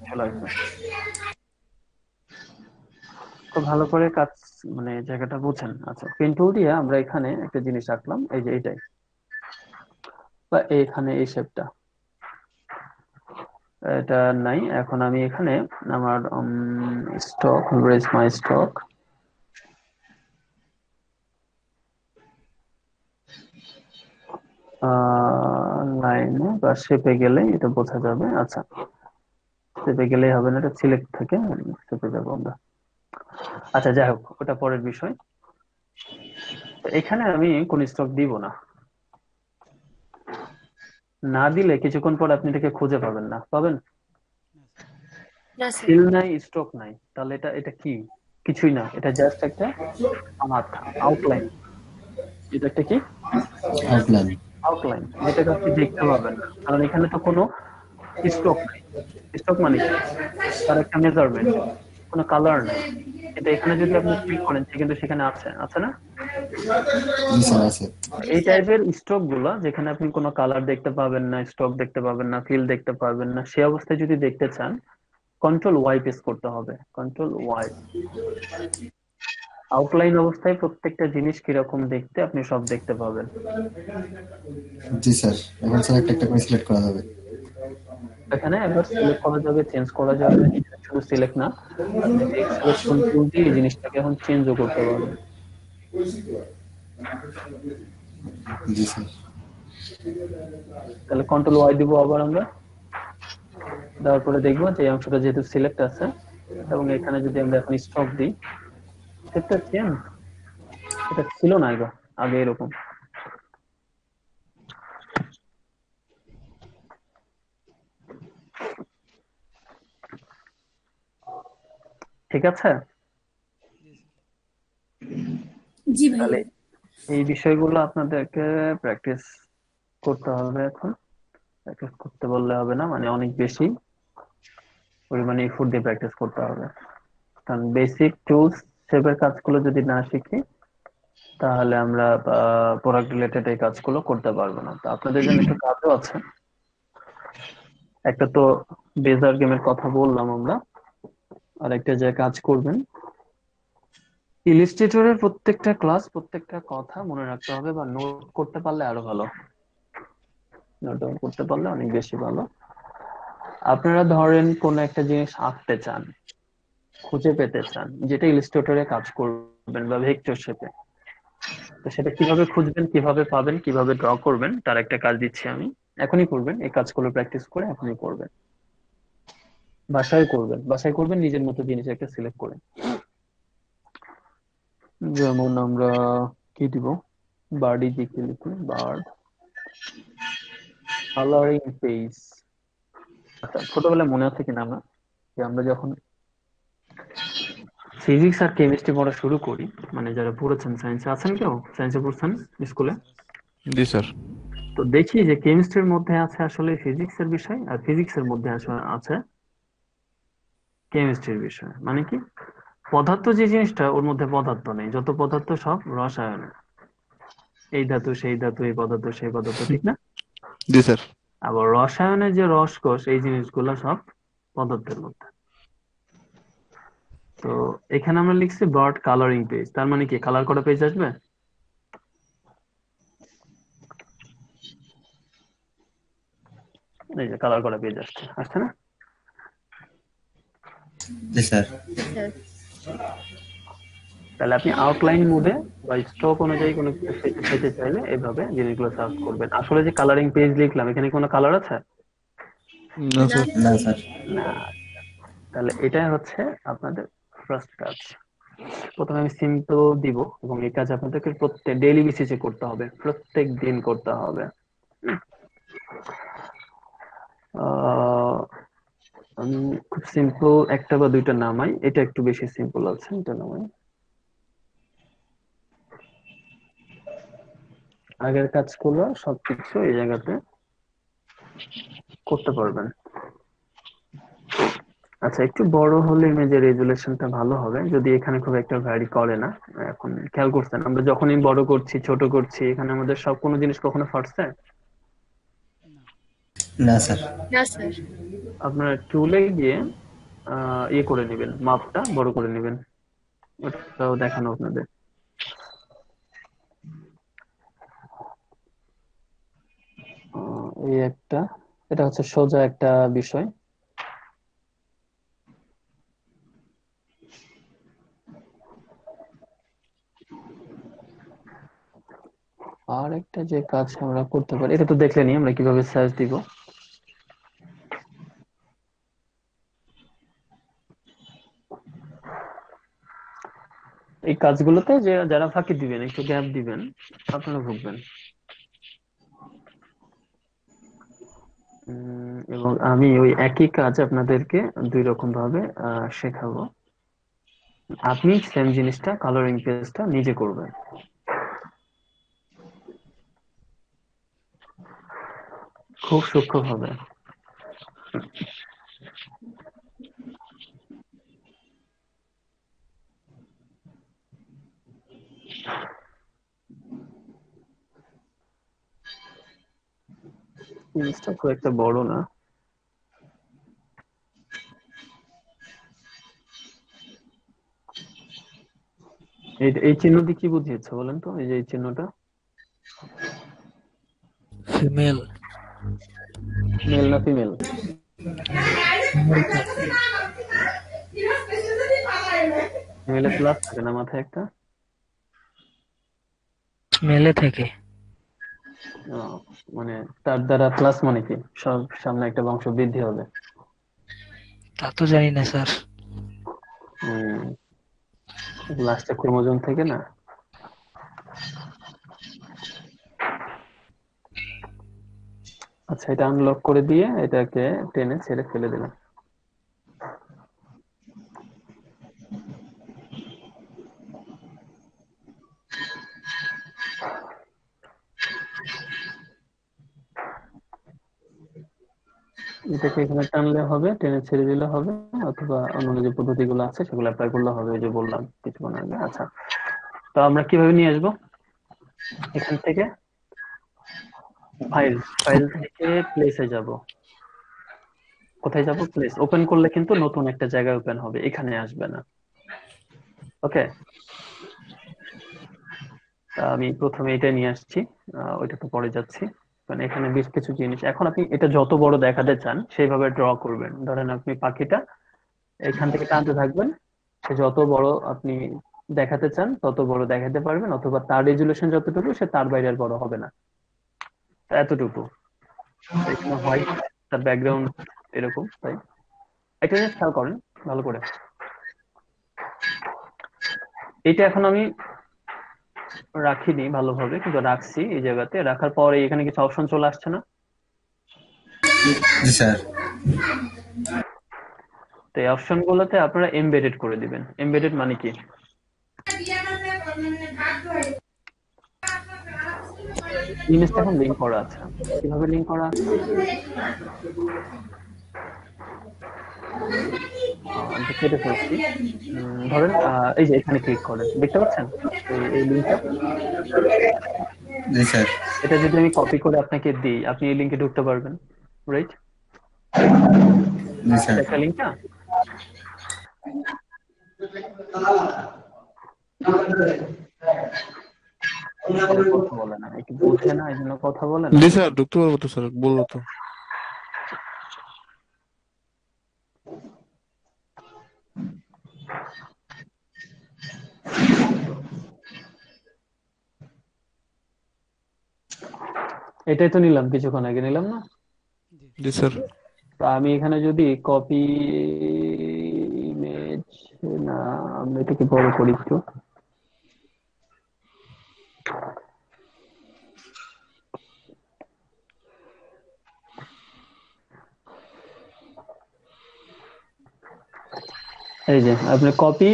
চলে আসবে। খুব ভালো করে কাজ, মানে জায়গাটা বুঝেন। আচ্ছা, পেন টুল দিয়ে আমরা এখানে একটা জিনিস রাখলাম, এই যে এটাই, বা এখানে এই শেপটা, এটা নাই। এখন আমি এখানে আমার স্টক, রেজ মাই স্টক, লাইনে বা শেপে গেলে এটা বোঝা যাবে। আচ্ছা, শেপে গেলেই হবে না, এটা সিলেক্ট থেকে শেপে যাবো আমরা। আচ্ছা, যাই হোক, ওটা পরের বিষয়। তো এখানে আমি কোন স্টক দিব না, না দিলে কিছুক্ষণ পর আপনি এটাকে খুঁজে পাবেন না, পাবেন? না স্যার। ফিল নাই, স্ট্রোক নাই, তাহলে এটা এটা কি? কিছুই না, এটা জাস্ট একটা আমার আউটলাইন। এটা একটা কি আউটলাইন। আউটলাইন, যেটাকে আপনি দেখতে পাবেন না, কারণ এখানে তো কোনো স্ট্রোক নাই। স্ট্রোক মানে কি, তার একটা মেজারমেন্ট, কোনো কালার নাই। কিন্তু এখানে যদি আপনি ক্লিক করেন সে কিন্তু সেখানে আছে, আছে না? জি স্যার, আছে। জি এই স্যার। টাইপের স্ট্রোক গুলা যেখানে আপনি কোনো কালার দেখতে পাবেন না, স্ট্রোক দেখতে পাবেন না, ফিল দেখতে পাবেন না, সে অবস্থায় যদি দেখতে চান কন্ট্রোল Y প্রেস করতে হবে, কন্ট্রোল Y। আউটলাইন অবস্থায় প্রত্যেকটা জিনিস কিরকম দেখতে আপনি সব দেখতে পাবেন। জি স্যার, এখন স্যার একটা একটা করে সিলেক্ট করা যাবে। এখানে একবার সিলেক্ট করা যাবে, চেঞ্জ করা যাবে, শুধু সিলেক্ট না, আপনি সিলেকশন টুল দিয়ে এই জিনিসটাকে এখন চেঞ্জও করতে পারবেন। জি স্যার। তাহলে কন্ট্রোল Y দিব আবার আমরা, দেওয়ার পরে দেখবো যে এই অংশটা যেহেতু সিলেক্ট আছে, এবং এখানে যদি আমরা এখন স্টপ দিই, দেখতে পাচ্ছেন এটা ছিল না আগে, আগে এরকম। ঠিক আছে? জি ভাইয়া। তাহলে এই বিষয়গুলো আপনাদেরকে প্র্যাকটিস করতে হবে এখন। প্র্যাকটিস করতে বললে হবে না, মানে অনেক বেশি পরিমাণে এফোর্ট দিয়ে প্র্যাকটিস করতে হবে, কারণ বেসিক টুলস শেপের কাজগুলো যদি না শিখি তাহলে আমরা প্রোডাক্ট রিলেটেড এই কাজগুলো করতে পারবো না। তো আপনাদের জন্য একটু কাজও আছে। একটা তো বেজার গেমের কথা বললাম আমরা, আর একটা যে কাজ করবেন, ইলিস্ট্রেটরের প্রত্যেকটা ক্লাস, প্রত্যেকটা কথা মনে রাখতে হবে, বা নোট করতে পারলে আরো ভালো, নোট ডাউন করতে পারলে অনেক বেশি ভালো। আপনারা ধরেন কোন একটা জিনিস আঁকতে চান, খুঁজে পেতে চান, যেটা ইলিস্ট্রেটরে কাজ করবেন বা ভেক্টর শেপে, তো সেটা কিভাবে খুঁজবেন, কিভাবে পাবেন, কিভাবে ড্র করবেন, তার একটা কাজ দিচ্ছি আমি, এখনই করবেন। এই কাজগুলো প্র্যাকটিস করে এখনই করবেন, বাসায় করবেন নিজের মতো জিনিস একটা সিলেক্ট করে। যেমন আমরা কি দিব, বার্ডি দিকে লিখি, বার্ড কালারিং পেজ। আচ্ছা, ছোটবেলায় মনে আছে কিনা আমরা, যে আমরা যখন ফিজিক্স আর কেমিস্ট্রি পড়া শুরু করি, মানে যারা পড়েছেন সায়েন্সে, আছেন কেউ সায়েন্সে পড়ছেন স্কুলে? জি স্যার। তো দেখি যে কেমিস্ট্রির মধ্যে আছে আসলে ফিজিক্সের বিষয়, আর ফিজিক্সের মধ্যে আসলে আছে কেমিস্ট্রির বিষয়। মানে কি, পদার্থ যে জিনিসটা, ওর মধ্যে পদার্থ নেই, যত পদার্থ সব রসায়নে। এই ধাতু সেই ধাতু, এই পদার্থ সেই পদার্থ, ঠিক না? জি স্যার। আবার রসায়নে যে রসকোষ, এই জিনিসগুলো সব পদার্থের মধ্যে। তো এখানে আমরা লিখছি ব্রড কালারিং পেজ, তার মানে কি কালার করা পেজ আসবে? এই যে কালার করা পেজ আসছে, আসছে না? জি স্যার। স্যার। তাহলে আপনি আউটলাইন মোডে বা স্ট্রোক অনুযায়ী কোনো কিছু পেতে চাইলে এইভাবে জিনিসগুলো সার্চ করবেন। আসলে যে কালারিং পেজ লিখলাম, এখানে কোনো কালার আছে না না স্যার। না স্যার। না? তাহলে এটাই হচ্ছে আপনাদের ফার্স্ট কাজ। প্রথমে আমি সিম্পল দিব, এবং এই কাজ আপনাদেরকে প্রত্যেক ডেইলি বেসিসে করতে হবে, প্রত্যেক দিন করতে হবে। আহ, আমি খুব সিম্পল একটা বা দুইটা নামাই, এটা একটু বেশি সিম্পল আছে, এটা নামাই। আগের কাজগুলো সবকিছু এই জায়গাতে করতে পারবেন। আচ্ছা, একটু বড় হলে ইমেজের রেজুলেশনটা ভালো হবে, যদি এখানে খুব একটা ভ্যারি করে না। এখন খেয়াল করছেন, আমরা যখনই বড় করছি ছোট করছি, এখানে আমাদের সব কোনো জিনিস কখনো ফাটছে? না স্যার। না স্যার। আপনারা টুলে গিয়ে ইয়ে করে নেবেন, মাপটা বড় করে নেবেন, ওটাও দেখানো আপনাদের। এই একটা, এটা হচ্ছে সোজা একটা বিষয়। আর একটা যে কাজ আমরা করতে পারি, এটা তো দেখলেনি আমরা কিভাবে সার্চ দিব। এই কাজগুলোতে যে যারা ফাঁকি দিবেন, একটু গ্যাপ দিবেন, আপনারা ভুগবেন। এবং আমি ওই একই কাজ আপনাদেরকে দুই রকম ভাবে শেখাবো। আপনি সেম জিনিসটা কালারিং পেজটা নিজে করবেন, খুব সূক্ষ্ম ভাবে। জিনিসটা খুব একটা বড় না। এই চিহ্ন দিয়ে কি বুঝিয়েছে বলেন তো, এই যে এই চিহ্নটা ফিমেল। মেল না ফিমেল? ফিমেলে প্লাস থাকে না মাথায় একটা? মেলে থেকে। আহ, মানে তার দ্বারা প্লাস মানে কি সব সামনে একটা বংশ বৃদ্ধি হবে। তা তো জানি না স্যার। লাস্টে ক্রোমোজোম থেকে না। আচ্ছা, এটা আনলক করে দিয়ে এটাকে টেনে ছেড়ে ফেলে দিলাম। এটাকে এখানে টানলে হবে, টেনে ছেড়ে দিলে হবে, অথবা অন্য যে পদ্ধতিগুলো আছে সেগুলো অ্যাপ্লাই করলে হবে, ওই যে বললাম কিছুক্ষণ আগে। আচ্ছা, তো আমরা কিভাবে নিয়ে আসবো এখান থেকে? ফাইল, ফাইল থেকে প্লেসে যাব। কোথায় যাব? প্লেস। ওপেন করলে কিন্তু নতুন একটা জায়গায় ওপেন হবে, এখানে আসবে না। ওকে, আমি প্রথমে এটা নিয়ে আসছি, ওইটা তো পরে যাচ্ছি। মানে এখানে বেশ কিছু জিনিস, এখন আপনি এটা যত বড় দেখাতে চান সেইভাবে ড্র করবেন। ধরেন আপনি পাখিটা এখান থেকে টানতে থাকবেন, সে যত বড় আপনি দেখাতে চান তত বড় দেখাতে পারবেন, অথবা তার রেজুলেশন যতটুকু সে তার বাইরে আর বড় হবে না, এতটুকু। এখানে হোয়াইট, তার ব্যাকগ্রাউন্ড এরকম, তাই একটা জিনিস খেয়াল করেন ভালো করে। এটা এখন আমি রাখিনি ভালোভাবে, কিন্তু রাখছি এই জায়গাতে। রাখার পরে এখানে কিছু অপশন চলে আসছে না? জি স্যার। তো এই অপশন গুলোতে আপনারা এমবেডেড করে দিবেন। এমবেডেড মানে কি? ইমেজটা এখন লিংক করা আছে। কিভাবে লিংক করা আছে? আমি কেটে ফেলছি। ধরেন এই যে এখানে ক্লিক করেন, দেখতে পাচ্ছেন এই লিংকটা? জি স্যার। এটা যদি আমি কপি করে আপনাকে দিই, আপনি এই লিংকে ঢুকতে পারবেন, রাইট? জি স্যার। এটা একটা লিংক না? কথা বলে না, একটু বোঝে না, এই জন্য কথা বলে না। জি স্যার, ঢুকতে পারবো তো স্যার, বললো তো। এটাই তো নিলাম, কিছুক্ষণ আগে নিলাম না? জি স্যার। তো আমি এখানে যদি কপি ইমেজ, না আমি এটাকে বড় করি একটু। এই যে আপনি কপি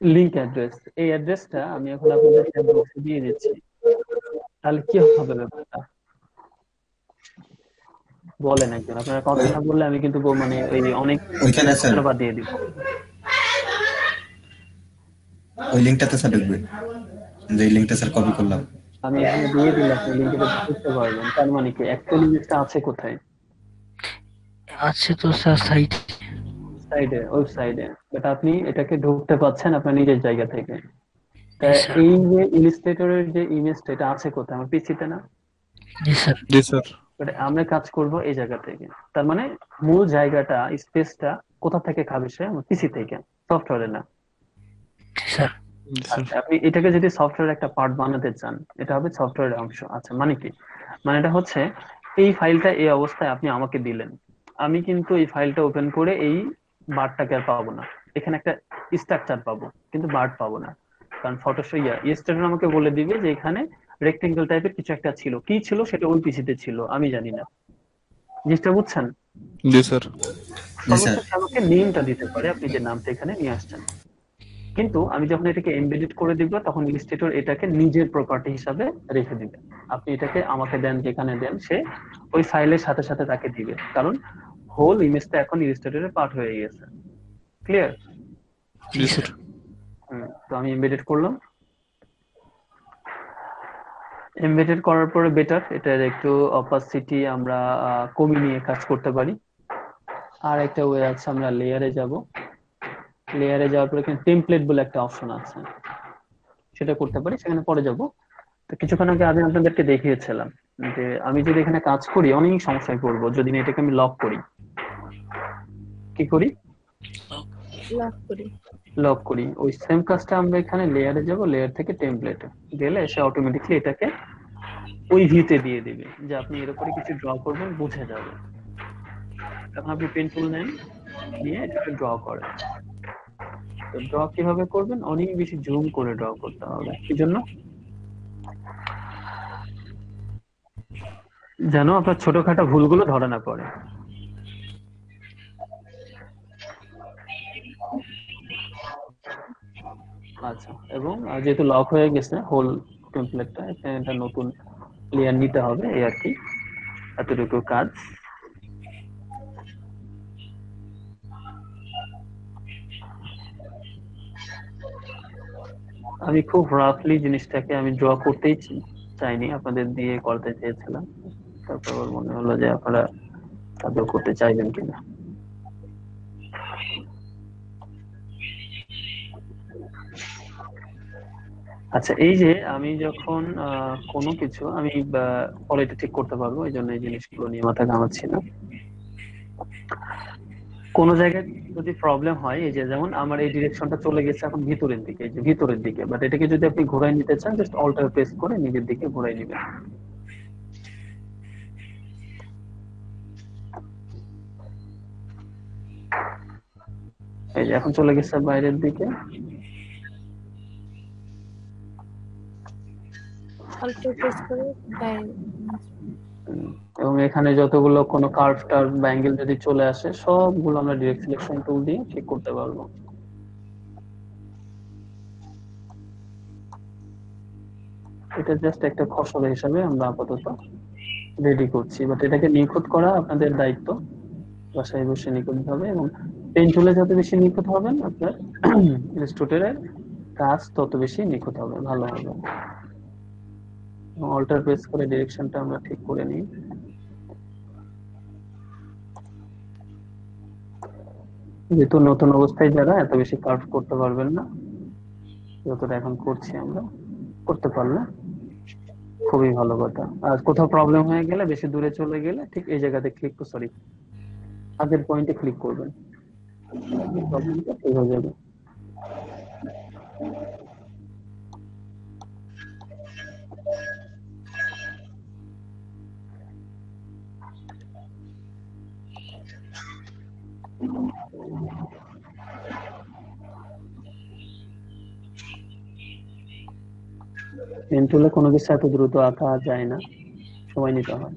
লিংক অ্যাড্রেস, এই অ্যাড্রেসটা আমি এখন আপনাদের চ্যাট বক্সে দিয়ে দিচ্ছি। তাহলে কি হবে ব্যাপারটা বলেন একজন, আপনারা কথা না বললে আমি কিন্তু মানে ওই অনেক ওইখানে স্যার, ধন্যবাদ দিয়ে দিব। ওই লিঙ্কটাতে স্যার ঢুকবে, যে লিঙ্কটা স্যার কপি করলাম। আমি এখানে দিয়ে দিলে আপনি লিংকে ঢুকতে পারবেন। তার মানে কি অ্যাকচুয়াল ইমেজটা আছে কোথায়? আছে তো স্যার সাইট। সাইডে, ওয়েবসাইটে। বাট আপনি এটাকে ঢুকতে পাচ্ছেন আপনার নিজের জায়গা থেকে। তা জি স্যার। এই যে ইলিস্ট্রেটরের যে ইমেজটা, এটা আছে কোথায়? আমার পিসিতে না? জি স্যার। জি স্যার। বাট আমরা কাজ করব এই জায়গা থেকে। তার মানে মূল জায়গাটা, স্পেসটা কোথা থেকে খাবে? সে আমার পিসি থেকে, সফটওয়্যারে না। জি স্যার। জি স্যার। আচ্ছা, আপনি এটাকে যদি সফটওয়্যার একটা পার্ট বানাতে চান, এটা হবে সফটওয়্যারের অংশ। আচ্ছা, মানে কি? মানে এটা হচ্ছে এই ফাইলটা এই অবস্থায় আপনি আমাকে দিলেন, আমি কিন্তু এই ফাইলটা ওপেন করে এই বারটাকে আর পাবো না। এখানে একটা স্ট্রাকচার পাবো, কিন্তু বার্ড পাবো না। কারণ ফটোশপ ইয়েস্টারডে আমাকে বলে দিবে যে এখানে রেক্টেঙ্গেল টাইপের কিছু একটা ছিল, কি ছিল সেটা ওই পিসিতে ছিল, আমি জানি না। জিনিসটা বুঝছেন? জি স্যার। জি স্যার। সর্বোচ্চ সে আমাকে নেমটা দিতে পারে, আপনি যে নামটা এখানে নিয়ে আসছেন। কিন্তু আমি যখন এটাকে এমবেডেড করে দিব, তখন ইলিস্ট্রেটর এটাকে নিজের প্রপার্টি হিসাবে রেখে দিবে। আপনি এটাকে আমাকে দেন, যেখানে দেন সে ওই ফাইলের সাথে সাথে তাকে দিবে, কারণ হোল ইমেজটা এখন ইলিস্ট্রেটরের পার্ট হয়ে গেছে। ক্লিয়ার? জি স্যার। তো আমি এমবেডেড করলাম। এমবেডেড করার পরে বেটার, এটার একটু অপাসিটি আমরা কমিয়ে নিয়ে কাজ করতে পারি। আর একটা ওয়ে আছে, আমরা লেয়ারে যাব। লেয়ারে যাওয়ার পরে এখানে টেমপ্লেট বলে একটা অপশন আছে, সেটা করতে পারি, সেখানে পরে যাব। তো কিছুক্ষণ আগে আমি আপনাদেরকে দেখিয়েছিলাম যে আমি যদি এখানে কাজ করি অনেক সমস্যায় পড়বো যদি না এটাকে আমি লক করি। কি করি? লক করি। লক করি। ওই সেম কাজটা আমরা এখানে লেয়ারে যাব, লেয়ার থেকে টেমপ্লেটে গেলে সে অটোমেটিকলি এটাকে ওই ভিউতে দিয়ে দিবে, যে আপনি এর উপরে কিছু ড্র করবেন, বুঝে যাবে। এখন আপনি পেন টুল নেন, নিয়ে এটাকে ড্র করেন। তো ড্র কিভাবে করবেন? অনেক বেশি জুম করে ড্র করতে হবে। কি জন্য? যেন আপনার ছোটখাটো ভুলগুলো ধরা না পড়ে। আচ্ছা, এবং যেহেতু লক হয়ে গেছে হোল টেমপ্লেটটা, এটা নতুন লেয়ার নিতে হবে, এই আর কি, এতটুকু কাজ। আমি খুব রাফলি জিনিসটাকে আমি ড্র করতেই চাইনি, আপনাদের দিয়ে করতে চেয়েছিলাম। তারপর আমার মনে হলো যে আপনারা আদৌ করতে চাইবেন কিনা। আচ্ছা, এই যে আমি যখন কোনো কিছু আমি কোয়ালিটি ঠিক করতে পারবো, এই জন্য এই জিনিসগুলো নিয়ে মাথা ঘামাচ্ছি না। কোনো জায়গায় যদি প্রবলেম হয়, এই যে যেমন আমার এই ডিরেকশনটা চলে গেছে এখন ভিতরের দিকে, এই যে ভিতরের দিকে, বাট এটাকে যদি আপনি ঘোরায় নিতে চান, জাস্ট অল্টার প্রেস করে নিজের দিকে ঘোরায় নেবেন। এই যে এখন চলে গেছে বাইরের দিকে। অল্টার প্রেস করে বাইরে। এবং এখানে যতগুলো কোনো কার্ভ টার্ভ বা অ্যাঙ্গেল যদি চলে আসে সবগুলো আমরা ডিরেক্ট সিলেকশন টুল দিয়ে ঠিক করতে পারবো। এটা জাস্ট একটা খসড়া হিসাবে আমরা আপাতত রেডি করছি, বাট এটাকে নিখুঁত করা আপনাদের দায়িত্ব, বাসায় বসে নিখুঁত ভাবে। এবং পেন টুলে যত বেশি নিখুঁত হবেন আপনার ইলাস্ট্রেটরের কাজ তত বেশি নিখুঁত হবে, ভালো হবে। অল্টার প্রেস করে ডিরেকশনটা আমরা ঠিক করে নিই। যেহেতু নতুন অবস্থায় যারা এত বেশি কার্ভ করতে পারবেন না, যতটা এখন করছি আমরা, করতে পারলে খুবই ভালো কথা। আর কোথাও প্রবলেম হয়ে গেলে, বেশি দূরে চলে গেলে ঠিক এই জায়গাতে ক্লিক, সরি আগের পয়েন্টে ক্লিক করবেন, প্রবলেমটা ঠিক হয়ে যাবে। পেন টুলে কোনো কিছু এত দ্রুত আঁকা যায় না, সময় নিতে হয়।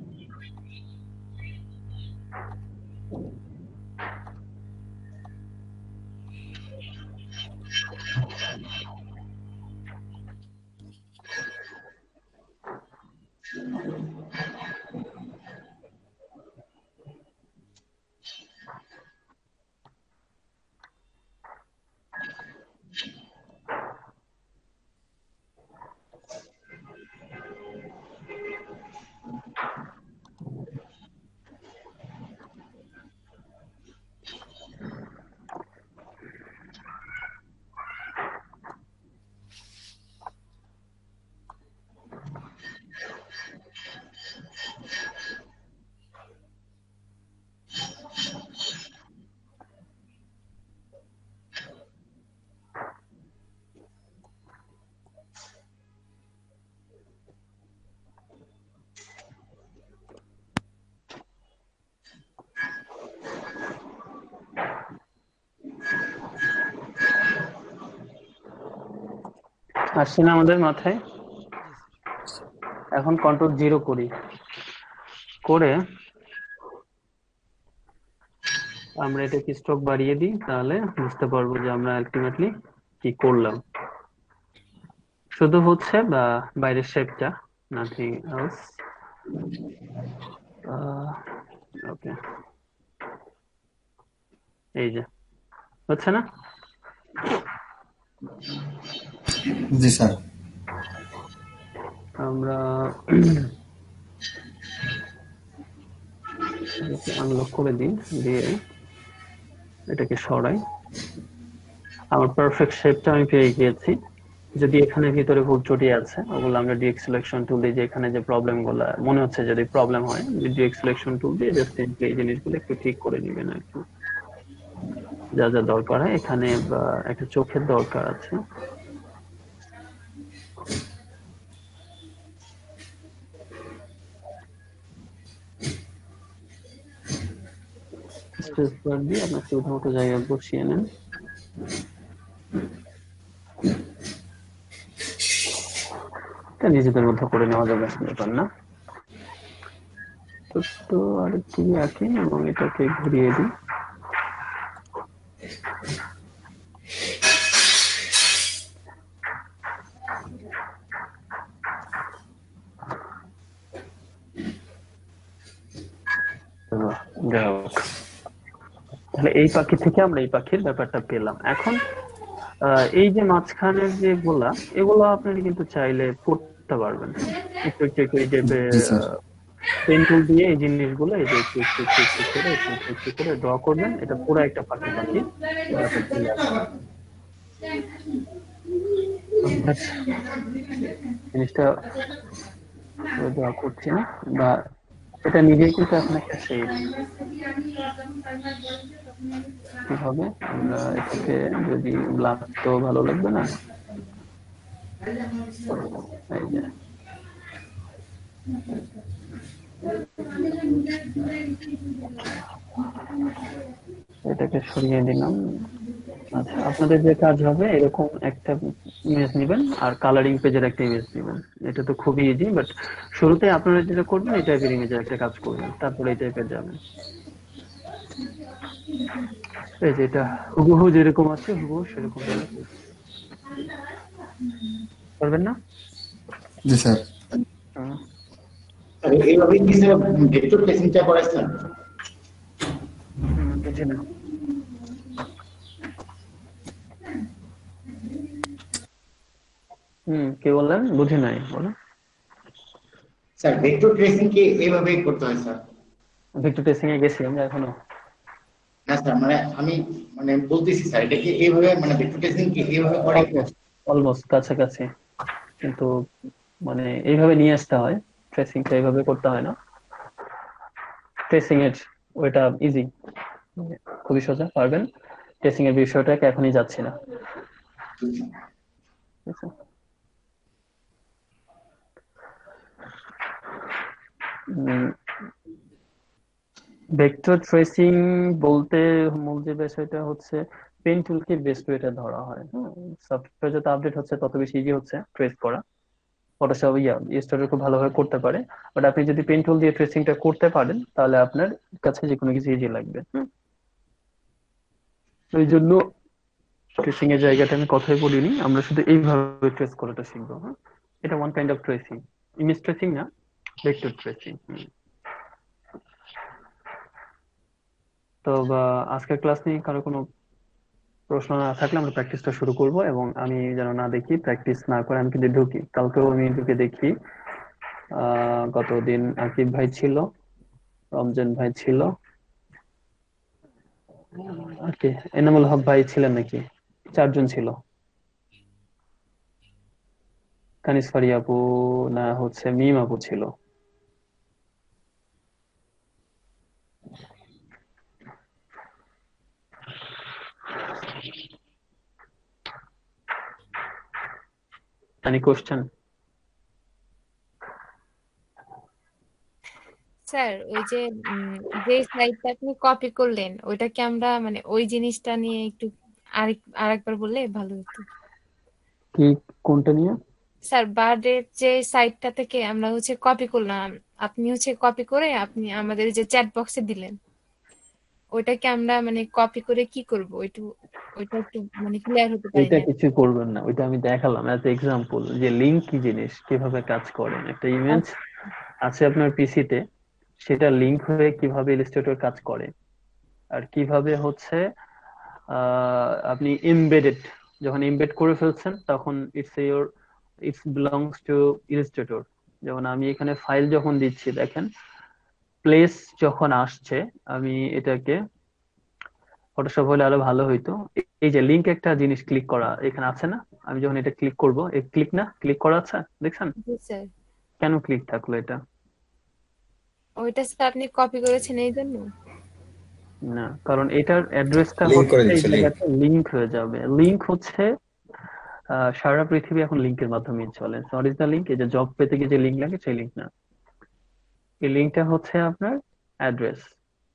আসছে না আমাদের মাথায়? এখন কন্ট্রোল 0 করি, করে আমরা এটাকে স্ট্রোক বাড়িয়ে দিই, তাহলে বুঝতে পারবো যে আমরা আলটিমেটলি কি করলাম। শুধু হচ্ছে বা বাইরের শেপটা, নাথিং এলস। ওকে, এই যে হচ্ছে না? জি স্যার। আমরা আনলক করে দিই, দিয়ে এটাকে সরাই। আমার পারফেক্ট শেপটা আমি পেয়ে গিয়েছি। যদি এখানে ভিতরে ভুল ত্রুটি আছে, ওগুলো আমরা ডিরেক্ট সিলেকশন টুল দিয়ে, যে এখানে যে প্রবলেম গুলো মনে হচ্ছে যদি প্রবলেম হয়, ডিরেক্ট সিলেকশন টুল দিয়ে জাস্ট এই জিনিসগুলো একটু ঠিক করে নেবেন আর কি। যা যা দরকার হয়, এখানে একটা চোখের দরকার আছে, স্পেস বার দিয়ে আপনার সুবিধা মতো জায়গায় বসিয়ে নেন। এটা নিজেদের মধ্যে করে নেওয়া যাবে, ব্যাপার না। তো আরেকটু আঁকি এবং এটাকে ঘুরিয়ে দিই। তাহলে এই পাখি থেকে আমরা এই পাখির ব্যাপারটা পেলাম। এখন এই যে মাঝখানের যে গোলা, এগুলো আপনারা কিন্তু চাইলে পড়তে পারবেন একটু একটু একটু, এই যে জি স্যার। পেন টুল দিয়ে এই জিনিসগুলো এই যে একটু একটু একটু একটু করে একটু একটু করে ড্র করবেন। এটা পুরো একটা পাখি পাখি ব্যাপার চলে আসবে। জিনিসটা ড্র করছি না, বা এটা নিজেই কিন্তু এখন একটা শেপ। কিভাবে আমরা এটাকে, যদি ব্ল্যাক তো ভালো লাগবে না, এই যে এটাকে সরিয়ে দিলাম। আচ্ছা, আপনাদের যে কাজ হবে, এরকম একটা ইমেজ নেবেন আর কালারিং পেজের একটা ইমেজ নেবেন। এটা তো খুবই ইজি, বাট শুরুতে আপনারা যেটা করবেন এই টাইপের ইমেজের একটা কাজ করবেন, তারপরে এই টাইপের যাবেন। এই যে এটা হুবহু যেরকম আছে হুবহু সেরকম ভাবে পারবেন না? জি স্যার। হুম, স্যার এইভাবে কি স্যার ভেক্টর প্লেসিংটা করে স্যার? বুঝি না। কি বললেন? বুঝি নাই, বলেন। স্যার ভেক্টর প্লেসিং কি এইভাবেই করতে হয় স্যার? ভেক্টর টেস্টিং এ গেছি আমরা এখনো। না স্যার, মানে আমি মানে বলতেছি স্যার, এটা কি এইভাবে মানে ভেক্টর প্লেসিং কি এইভাবে করে? অলমোস্ট অলমোস্ট কাছাকাছি, কিন্তু মানে এইভাবে নিয়ে আসতে হয়। ট্রেসিংটা এইভাবে করতে হয় না। ট্রেসিং এর ওইটা ইজি, খুবই সোজা, পারবেন। ট্রেসিং এর বিষয়টাকে এখনই যাচ্ছি না, ঠিক আছে? ভেক্টর ট্রেসিং বলতে মূল যে বিষয়টা হচ্ছে পেন টুলকে বেস্ট ওয়েটা ধরা হয়। সফটওয়্যার যত আপডেট হচ্ছে তত বেশি ইজি হচ্ছে ট্রেস করা। ফটোশপ ইলাস্ট্রেটর খুব ভালোভাবে করতে পারে, বাট আপনি যদি পেন টুল দিয়ে ট্রেসিংটা করতে পারেন তাহলে আপনার কাছে যে কোনো কিছু ইজি লাগবে। ওই জন্য ট্রেসিং এর জায়গাটা আমি কথাই বলিনি, আমরা শুধু এইভাবে ট্রেস করাটা শিখবো। এটা one kind of tracing, image tracing না, ভেক্টর ট্রেসিং। তো আজকের ক্লাস নিয়ে কারো কোনো প্রশ্ন না থাকলে আমরা প্র্যাকটিসটা শুরু করব, এবং আমি যেন না দেখি প্র্যাকটিস না করে আমি কিন্তু ঢুকি। কালকেও আমি ঢুকে দেখি, গতদিন আকিব ভাই ছিল, রমজান ভাই ছিল, আর কি এনামুল হক ভাই ছিলেন নাকি, 4 জন ছিল। কানিস ফারি আপু না হচ্ছে মিম আপু ছিল। any question? স্যার ওই যে যে স্লাইডটা আপনি কপি করলেন ওইটা কি আমরা মানে ওই জিনিসটা নিয়ে একটু আরেকবার বললে ভালো হতো। কি কোনটা নিয়ে? স্যার বার্ডের যে সাইটটা থেকে আমরা হচ্ছে কপি করলাম, আপনি হচ্ছে কপি করে আপনি আমাদের যে চ্যাট বক্সে দিলেন, ওইটাকে আমরা মানে কপি করে কি করব ওইটা একটু মানে ক্লিয়ার হতে পারি এটা না। কিছু করবেন না, ওইটা আমি দেখালাম অ্যাজ এক্সাম্পল যে লিংক কি জিনিস, কিভাবে কাজ করে। একটা ইমেজ আছে আপনার পিসিতে, সেটা লিংক হয়ে কিভাবে ইলাস্ট্রেটর কাজ করে, আর কিভাবে হচ্ছে আপনি এমবেডেড, যখন এমবেড করে ফেলছেন তখন ইটস বিলংস টু ইলাস্ট্রেটর। যেমন আমি এখানে ফাইল যখন দিচ্ছি দেখেন, প্লেস যখন আসছে, আমি এটাকে ফটোশপ হলে আরো ভালো হইতো। এই যে লিংক একটা জিনিস ক্লিক করা এখানে আছে না, আমি যখন এটা ক্লিক করব, এই ক্লিক না ক্লিক করা আছে দেখছেন? জি স্যার। কেন ক্লিক থাকলো এটা? ওইটা স্যার আপনি কপি করেছেন এই জন্য। না, কারণ এটার অ্যাড্রেসটা লিংক হচ্ছে করে এই দিচ্ছে লিংক। জায়গাটা লিংক হয়ে যাবে। লিংক হচ্ছে সারা পৃথিবী এখন লিংকের মাধ্যমে চলে। What is the link? এই যে জব পেতে গিয়ে যে লিংক লাগে সেই লিংক না, এই লিংকটা হচ্ছে আপনার অ্যাড্রেস,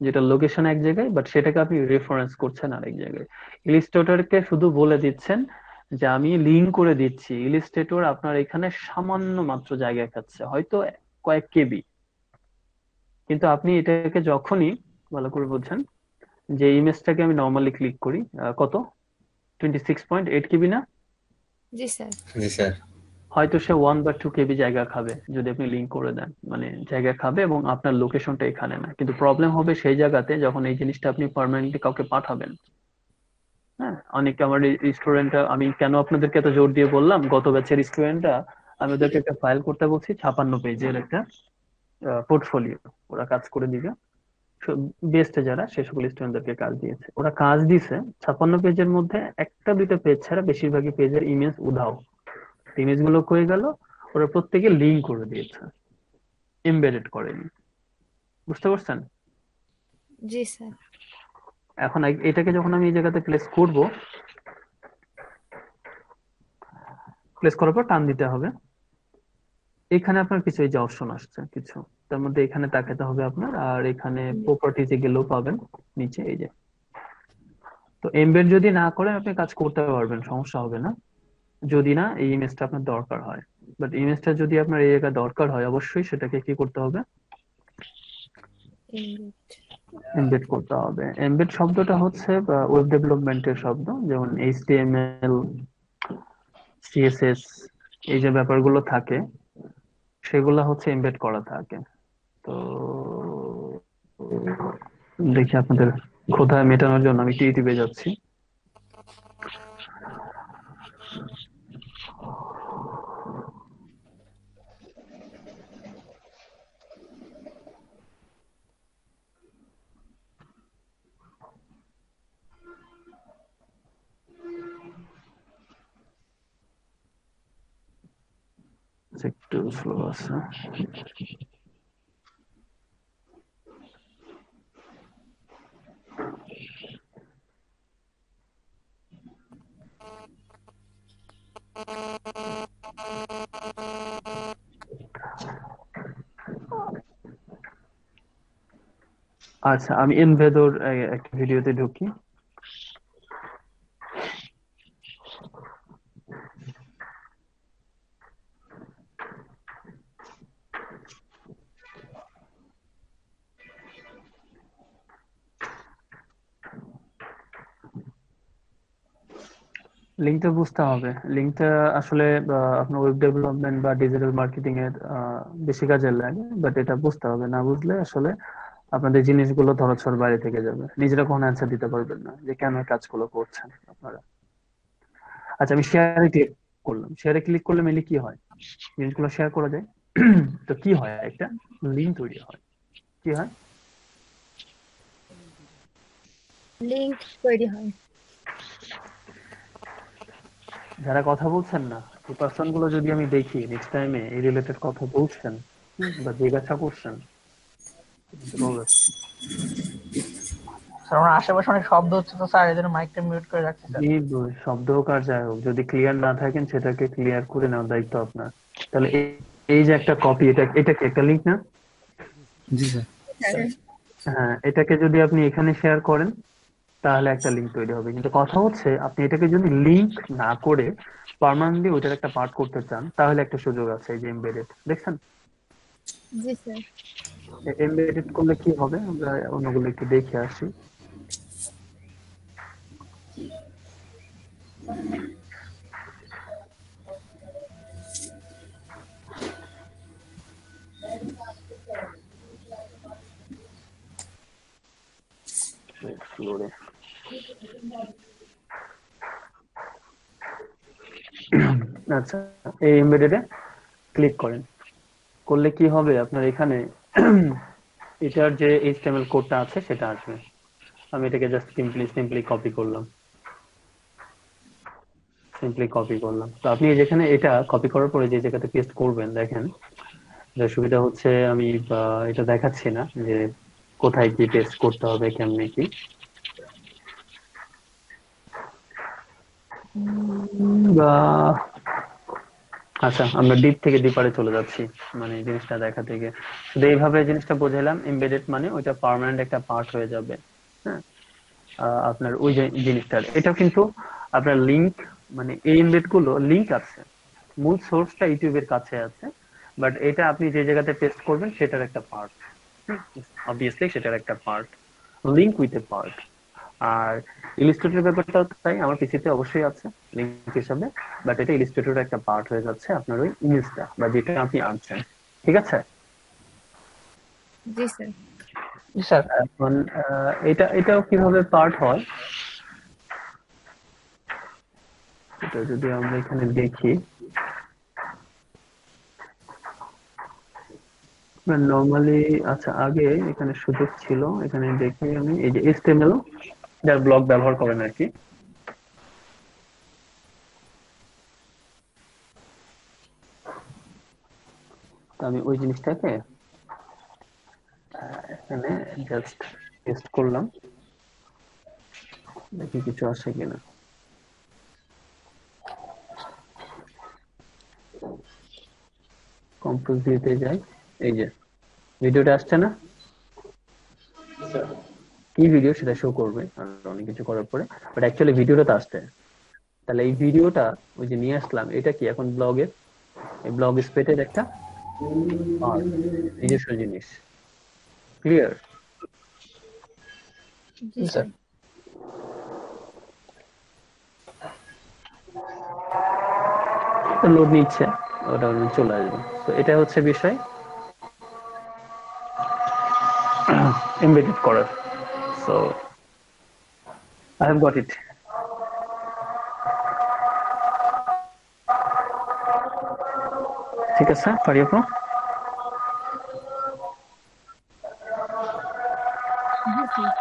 যেটা লোকেশন এক জায়গায় বাট সেটাকে আপনি রেফারেন্স করছেন আরেক জায়গায়। ইলিস্ট্রেটরকে শুধু বলে দিচ্ছেন যে আমি লিংক করে দিচ্ছি, ইলিস্ট্রেটর আপনার এখানে সামান্য মাত্র জায়গা খাচ্ছে, হয়তো কয়েক কেবি, কিন্তু আপনি এটাকে যখনই ভালো করে বুঝছেন, যে ইমেজটাকে আমি নর্মালি ক্লিক করি, কত 26.8 কেবি না? জি স্যার। জি স্যার। হয়তো সে 1 বা 2 কেবি জায়গা খাবে যদি আপনি লিংক করে দেন, মানে জায়গা খাবে, এবং আপনার লোকেশনটা এখানে না। কিন্তু প্রবলেম হবে সেই জায়গাতে যখন এই জিনিসটা আপনি পার্মানেন্টলি কাউকে পাঠাবেন। অনেকে আমার স্টুডেন্টরা, আমি কেন আপনাদেরকে এত জোর দিয়ে বললাম, গত ব্যাচের স্টুডেন্টরা আমি ওদেরকে একটা ফাইল করতে বলছি, 56 পেজের একটা পোর্টফোলিও, ওরা কাজ করে দিবে। বেস্টে যারা সে সকল স্টুডেন্টদেরকে কাজ দিয়েছে, ওরা কাজ দিছে 56 পেজের মধ্যে 1-2টা পেজ ছাড়া বেশিরভাগই পেজের ইমেজ উধাও। ইমেজ গুলো কয়ে গেল, ওরা প্রত্যেকে লিংক করে দিয়েছে, এমবেডেড করেনি। বুঝতে পারছেন? জি স্যার। এখন এটাকে যখন আমি এই জায়গাতে প্লেস করব, প্লেস করার পর টান দিতে হবে। এখানে আপনার কিছু এই যে অপশন আসছে কিছু, তার মধ্যে এখানে তাকাতে হবে আপনার, আর এখানে প্রপার্টিজে গেলেও পাবেন নিচে এই যে। তো এমবেড যদি না করেন আপনি কাজ করতে পারবেন, সমস্যা হবে না। যদি না এই ইমেজটা আপনার দরকার হয়। বাট ইমেজটা যদি আপনার এই জায়গায় দরকার হয়, অবশ্যই সেটাকে কি করতে হবে? embed। এমবেড করতে হবে। এমবেড শব্দটা হচ্ছে ওয়েব ডেভেলপমেন্টের শব্দ, যেমন এইচটিএমএল, সিএসএস, এই যে ব্যাপারগুলো থাকে সেগুলো হচ্ছে এমবেড করা থাকে। তো দেখি আপনাদের ক্ষুধা মেটানোর জন্য আমি ইউটিউবে যাচ্ছি। একটু স্লো আছে। আচ্ছা, আমি এনভেদর একটা ভিডিওতে ঢুকি। লিঙ্কটা বুঝতে হবে। লিঙ্কটা আসলে আপনার ওয়েব ডেভেলপমেন্ট বা ডিজিটাল মার্কেটিং এর বেশি কাজে লাগে, বাট এটা বুঝতে হবে। না বুঝলে আসলে আপনাদের জিনিসগুলো ধরাছোঁয়ার বাইরে থেকে যাবে, নিজেরা কোনো অ্যান্সার দিতে পারবেন না যে কেন এই কাজগুলো করছেন আপনারা। আচ্ছা, আমি শেয়ারে ক্লিক করলাম। শেয়ারে ক্লিক করলে মেনলি কি হয়? জিনিসগুলো শেয়ার করা যায়। তো কি হয়, একটা লিঙ্ক তৈরি হয়। কি হয়? লিংক তৈরি হয়। যারা কথা বলছেন না, এই পার্সন গুলো যদি আমি দেখি নেক্সট টাইমে এই রিলেটেড কথা বলছেন বা জিজ্ঞাসা করছেন, বলবেন। স্যার আমার আশেপাশে অনেক শব্দ হচ্ছে, তো স্যার এদের মাইকটা মিউট করে রাখছি স্যার। শব্দ হোক আর যাই হোক, যদি ক্লিয়ার না থাকেন সেটাকে ক্লিয়ার করে নেওয়ার দায়িত্ব আপনার। তাহলে এই যে একটা কপি, এটা কি একটা লিঙ্ক না? জি স্যার। হ্যাঁ, এটাকে যদি আপনি এখানে শেয়ার করেন তাহলে একটা লিঙ্ক তৈরি হবে। কিন্তু কথা হচ্ছে আপনি এটাকে যদি লিঙ্ক না করে পার্মানেন্টলি ওইটার একটা পার্ট করতে চান, তাহলে একটা সুযোগ আছে, এই যে এমবেডেড, দেখছেন? জি স্যার। এমবেডেড করলে কি হবে আমরা অন্যগুলো একটু দেখে আসি। ফ্লোরে আচ্ছা, এই এমবেডেডে ক্লিক করেন। করলে কি হবে, আপনার এখানে এটার যে এইচটিএমএল কোডটা আছে সেটা আসবে। আমি এটাকে জাস্ট সিম্পলি কপি করলাম। তো আপনি যেখানে এটা কপি করার পরে যে জায়গাতে পেস্ট করবেন, দেখেন যে সুবিধা হচ্ছে আমি এটা দেখাচ্ছি না যে কোথায় কি পেস্ট করতে হবে, কেমনে কি। বা আচ্ছা, আমরা ডিপ থেকে ডিপারে চলে যাচ্ছি, মানে এই জিনিসটা দেখা থেকে শুধু এইভাবে জিনিসটা বোঝালাম। এমবেডেড মানে ওইটা পার্মানেন্ট একটা পার্ট হয়ে যাবে। হ্যাঁ, আপনার ওই যে জিনিসটার, এটা কিন্তু আপনার লিংক, মানে এই এমবেড গুলো লিংক আছে, মূল সোর্সটা ইউটিউবের কাছে আছে, বাট এটা আপনি যে জায়গাতে পেস্ট করবেন সেটার একটা পার্ট। অবভিয়াসলি সেটার একটা part, link with a part. আর ইলিস্ট্রেটর ব্যাপারটাও তাই, আমার পিসিতে অবশ্যই আছে লিংক হিসাবে, বাট এটা ইলিস্ট্রেটরের একটা পার্ট হয়ে যাচ্ছে আপনার ওই ইমেজটা বা যেটা আপনি আনছেন। ঠিক আছে? জি স্যার। জি স্যার। এখন এটাও কিভাবে পার্ট হয় এটা যদি আমরা এখানে দেখি, নরমালি আচ্ছা আগে এখানে সুযোগ ছিল, এখানে দেখি আমি এই যে এইচটিএমএল যার ব্লক ব্যবহার করেন আর কি, তো আমি ওই জিনিসটাকে এখানে জাস্ট পেস্ট করলাম, দেখি কিছু আসে কিনা। কম্পোজ দিতে যাই, এই যে ভিডিওটা আসছে না? কি ভিডিও সেটা শো করবে আর অনেক কিছু করার পরে, বাট অ্যাকচুয়ালি ভিডিওটা তো আসছে। তাহলে এই ভিডিওটা ওই যে নিয়ে আসলাম, এটা কি এখন ব্লগের, এই ব্লগ স্পেটের একটা নিজস্ব জিনিস। ক্লিয়ার? জি স্যার। লোড নিচ্ছে, ওটা চলে আসবে। তো এটা হচ্ছে বিষয় এমবেডেড করার। So I have got it. ঠিক আছে, পারি আপু? জি স্যার।